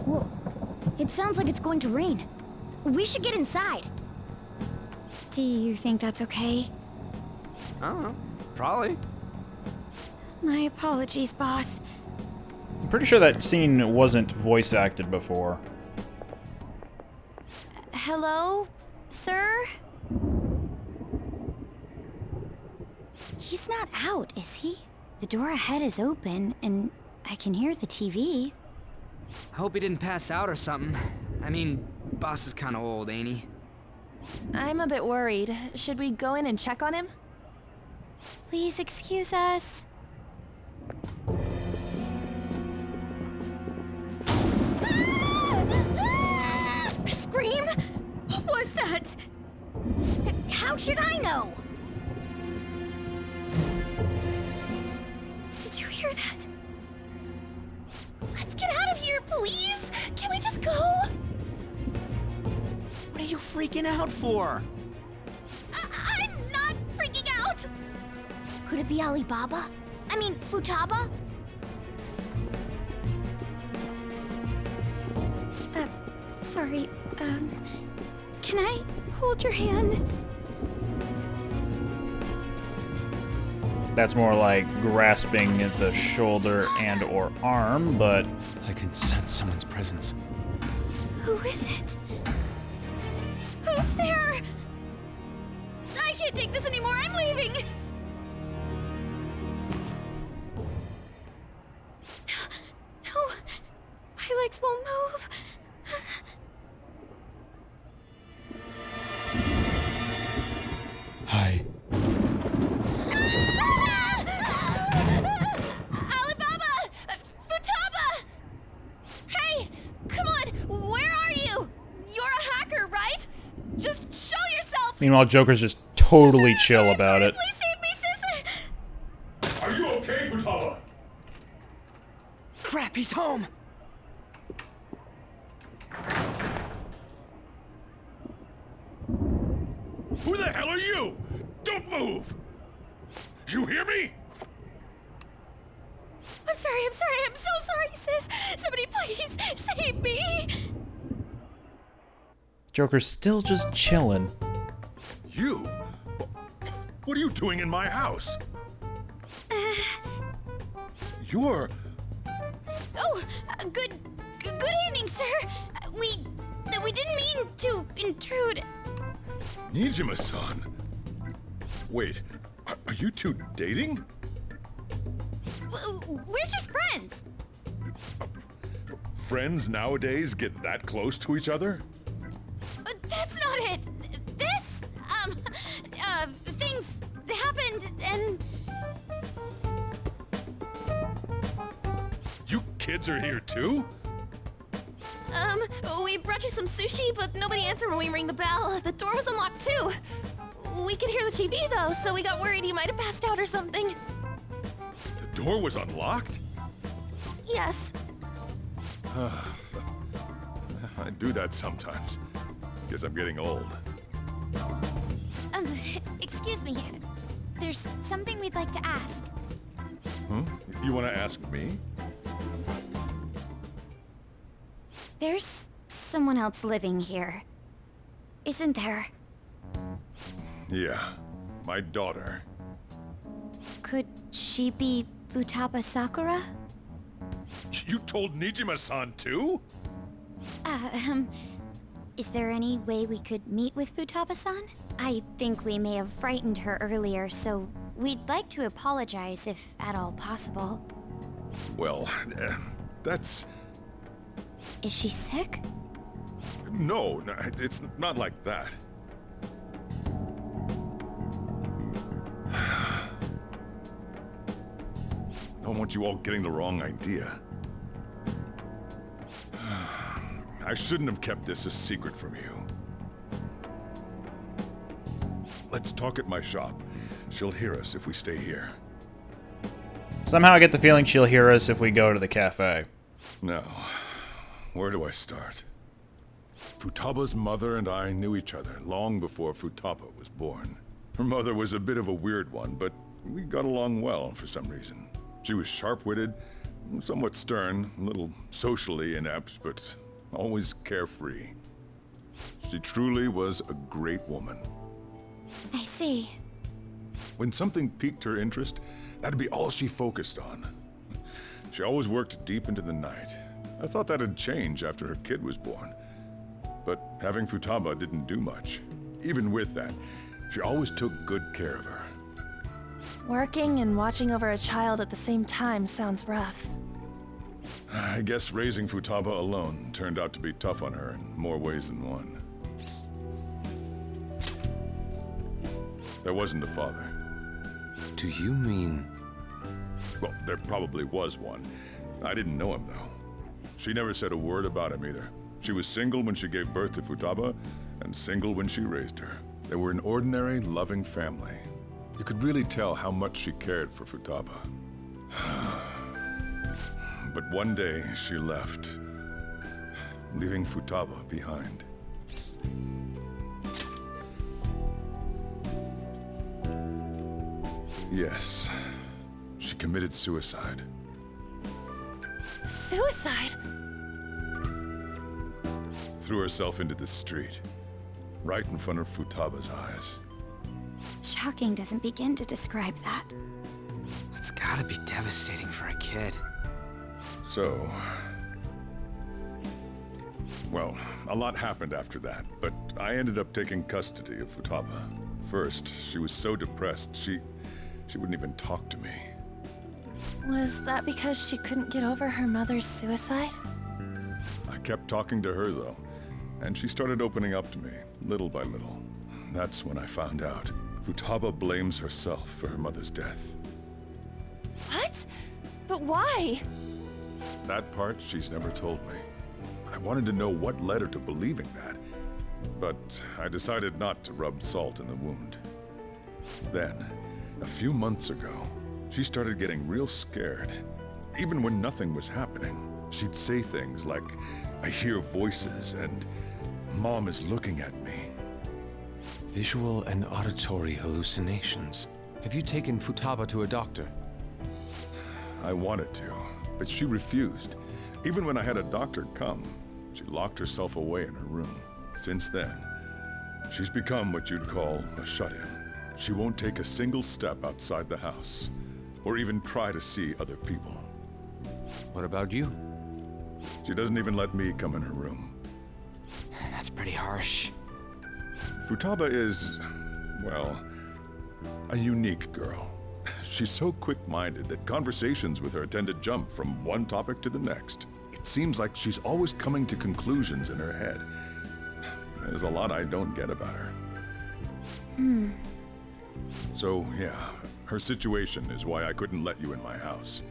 Whoa. It sounds like it's going to rain. We should get inside. Do you think that's okay? I don't know. Probably. My apologies, boss. I'm pretty sure that scene wasn't voice acted before. Hello, sir? He's not out, is he? The door ahead is open, and I can hear the TV. I hope he didn't pass out or something. I mean, Boss is kinda old, ain't he? I'm a bit worried. Should we go in and check on him? Please excuse us. Scream? What was that? How should I know? Did you hear that? Let's get out of here, please! Can we just go? What are you freaking out for? I'm not freaking out! Could it be Alibaba? I mean, Futaba? Sorry, can I hold your hand? That's more like grasping the shoulder and or arm, but... I can sense someone's presence. Who is it? Who's there? I can't take this anymore, I'm leaving! No, my legs won't move. Hi. Alibaba! Futaba! Hey, come on, where are you? You're a hacker, right? Just show yourself! Meanwhile, Joker's just totally chill about it. Please save me, sis! Are you okay, Futaba? Crap, he's home! Who the hell are you? Don't move! You hear me? I'm so sorry, sis! Somebody please save me! Joker's still just chilling. You? What are you doing in my house? You're... Oh, good evening, sir. We didn't mean to intrude. Nijima-san. Wait, are you two dating? We're just friends. Friends nowadays get that close to each other? That's not it. This, things happened and... You kids are here too? We brought you some sushi, but nobody answered when we rang the bell. The door was unlocked too. We could hear the TV though, so we got worried you might have passed out or something. The door was unlocked? Yes. I do that sometimes. Guess I'm getting old. Excuse me. There's something we'd like to ask. Huh? You want to ask me? There's someone else living here, isn't there? Yeah, my daughter. Could she be Futaba Sakura? You told Nijima-san too? Is there any way we could meet with Futaba-san? I think we may have frightened her earlier, so we'd like to apologize if at all possible. Well, that's... Is she sick? No, it's not like that. I don't want you all getting the wrong idea. I shouldn't have kept this a secret from you. Let's talk at my shop. She'll hear us if we stay here. Somehow I get the feeling she'll hear us if we go to the cafe. Now, where do I start? Futaba's mother and I knew each other long before Futaba was born. Her mother was a bit of a weird one, but we got along well for some reason. She was sharp-witted, somewhat stern, a little socially inept, but always carefree. She truly was a great woman. I see. When something piqued her interest, that'd be all she focused on. She always worked deep into the night. I thought that'd change after her kid was born. But having Futaba didn't do much. Even with that, she always took good care of her. Working and watching over a child at the same time sounds rough. I guess raising Futaba alone turned out to be tough on her in more ways than one. There wasn't a father. Do you mean... Well, there probably was one. I didn't know him, though. She never said a word about him either. She was single when she gave birth to Futaba, and single when she raised her. They were an ordinary, loving family. You could really tell how much she cared for Futaba. But one day, she left, leaving Futaba behind. Yes, she committed suicide. Suicide? Threw herself into the street, right in front of Futaba's eyes. Shocking doesn't begin to describe that. It's gotta be devastating for a kid. So... Well, a lot happened after that, but I ended up taking custody of Futaba. First, she was so depressed, she wouldn't even talk to me. Was that because she couldn't get over her mother's suicide? I kept talking to her, though, and she started opening up to me, little by little. That's when I found out. Futaba blames herself for her mother's death. What? But why? That part she's never told me. I wanted to know what led her to believing that, but I decided not to rub salt in the wound. Then, a few months ago, she started getting real scared. Even when nothing was happening, she'd say things like, "I hear voices," and "Mom is looking at me." Visual and auditory hallucinations. Have you taken Futaba to a doctor? I wanted to, but she refused. Even when I had a doctor come, she locked herself away in her room. Since then, she's become what you'd call a shut-in. She won't take a single step outside the house, or even try to see other people. What about you? She doesn't even let me come in her room. That's pretty harsh. Futaba is, well, a unique girl. She's so quick-minded that conversations with her tend to jump from one topic to the next. It seems like she's always coming to conclusions in her head. There's a lot I don't get about her. So, yeah, her situation is why I couldn't let you in my house.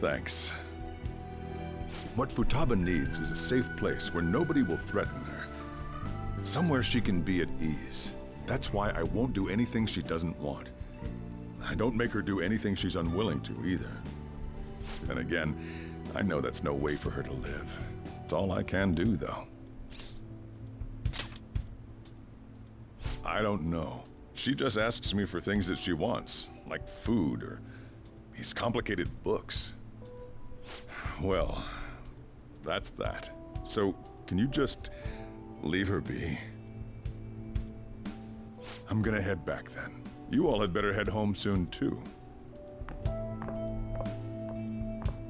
Thanks. What Futaba needs is a safe place where nobody will threaten her. Somewhere she can be at ease. That's why I won't do anything she doesn't want. I don't make her do anything she's unwilling to, either. And again, I know that's no way for her to live. It's all I can do, though. I don't know. She just asks me for things that she wants, like food or these complicated books. Well, that's that. So, can you just leave her be? I'm gonna head back then. You all had better head home soon, too.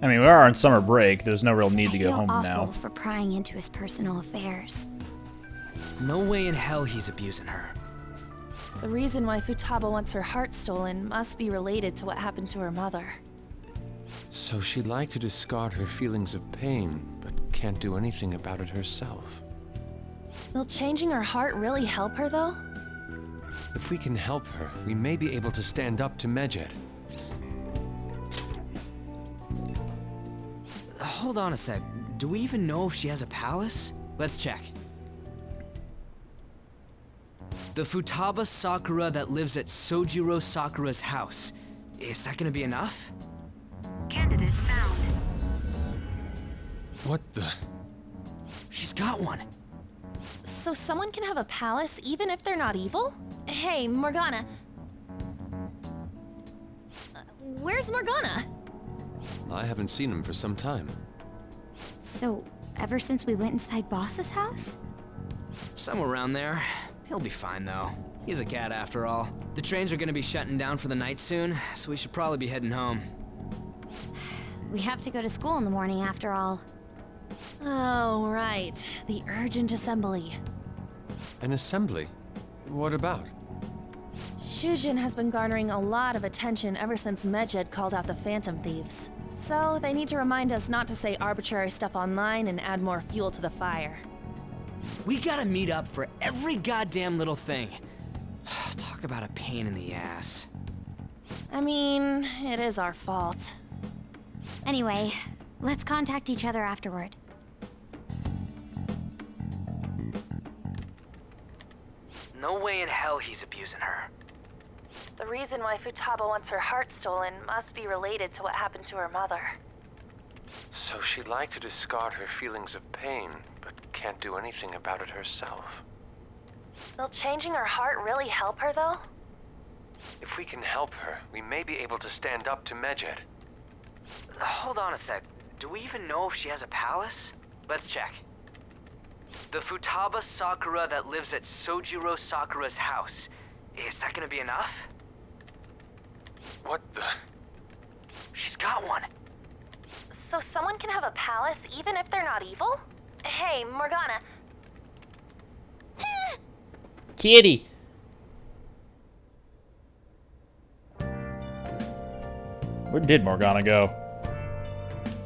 I mean, we are on summer break. There's no real need to go feel home awful now. for prying into his personal affairs. No way in hell he's abusing her. The reason why Futaba wants her heart stolen must be related to what happened to her mother. So she'd like to discard her feelings of pain, but can't do anything about it herself. Will changing her heart really help her, though? If we can help her, we may be able to stand up to Medjed. Hold on a sec. Do we even know if she has a palace? Let's check. The Futaba Sakura that lives at Sojiro Sakura's house. Is that gonna be enough? Candidate found. What the? She's got one. So someone can have a palace even if they're not evil? Hey, Morgana. Where's Morgana? I haven't seen him for some time. So, ever since we went inside Boss's house? Somewhere around there. He'll be fine, though. He's a cat after all. The trains are gonna be shutting down for the night soon, so we should probably be heading home. We have to go to school in the morning after all. Oh, right. The urgent assembly. An assembly? What about? Shujin has been garnering a lot of attention ever since Medjed called out the Phantom Thieves. So they need to remind us not to say arbitrary stuff online and add more fuel to the fire. We gotta meet up for every goddamn little thing. Talk about a pain in the ass. I mean, it is our fault. Anyway, let's contact each other afterward. No way in hell he's abusing her. The reason why Futaba wants her heart stolen must be related to what happened to her mother. So she'd like to discard her feelings of pain, but can't do anything about it herself. Will changing her heart really help her, though? If we can help her, we may be able to stand up to Medjed. Hold on a sec. Do we even know if she has a palace? Let's check. The Futaba Sakura that lives at Sojiro Sakura's house. Is that gonna be enough? What the? She's got one. So someone can have a palace even if they're not evil? Hey, Morgana. Kitty! Where did Morgana go?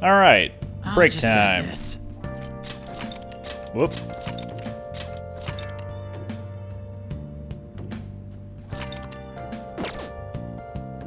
Alright, break time. Whoop.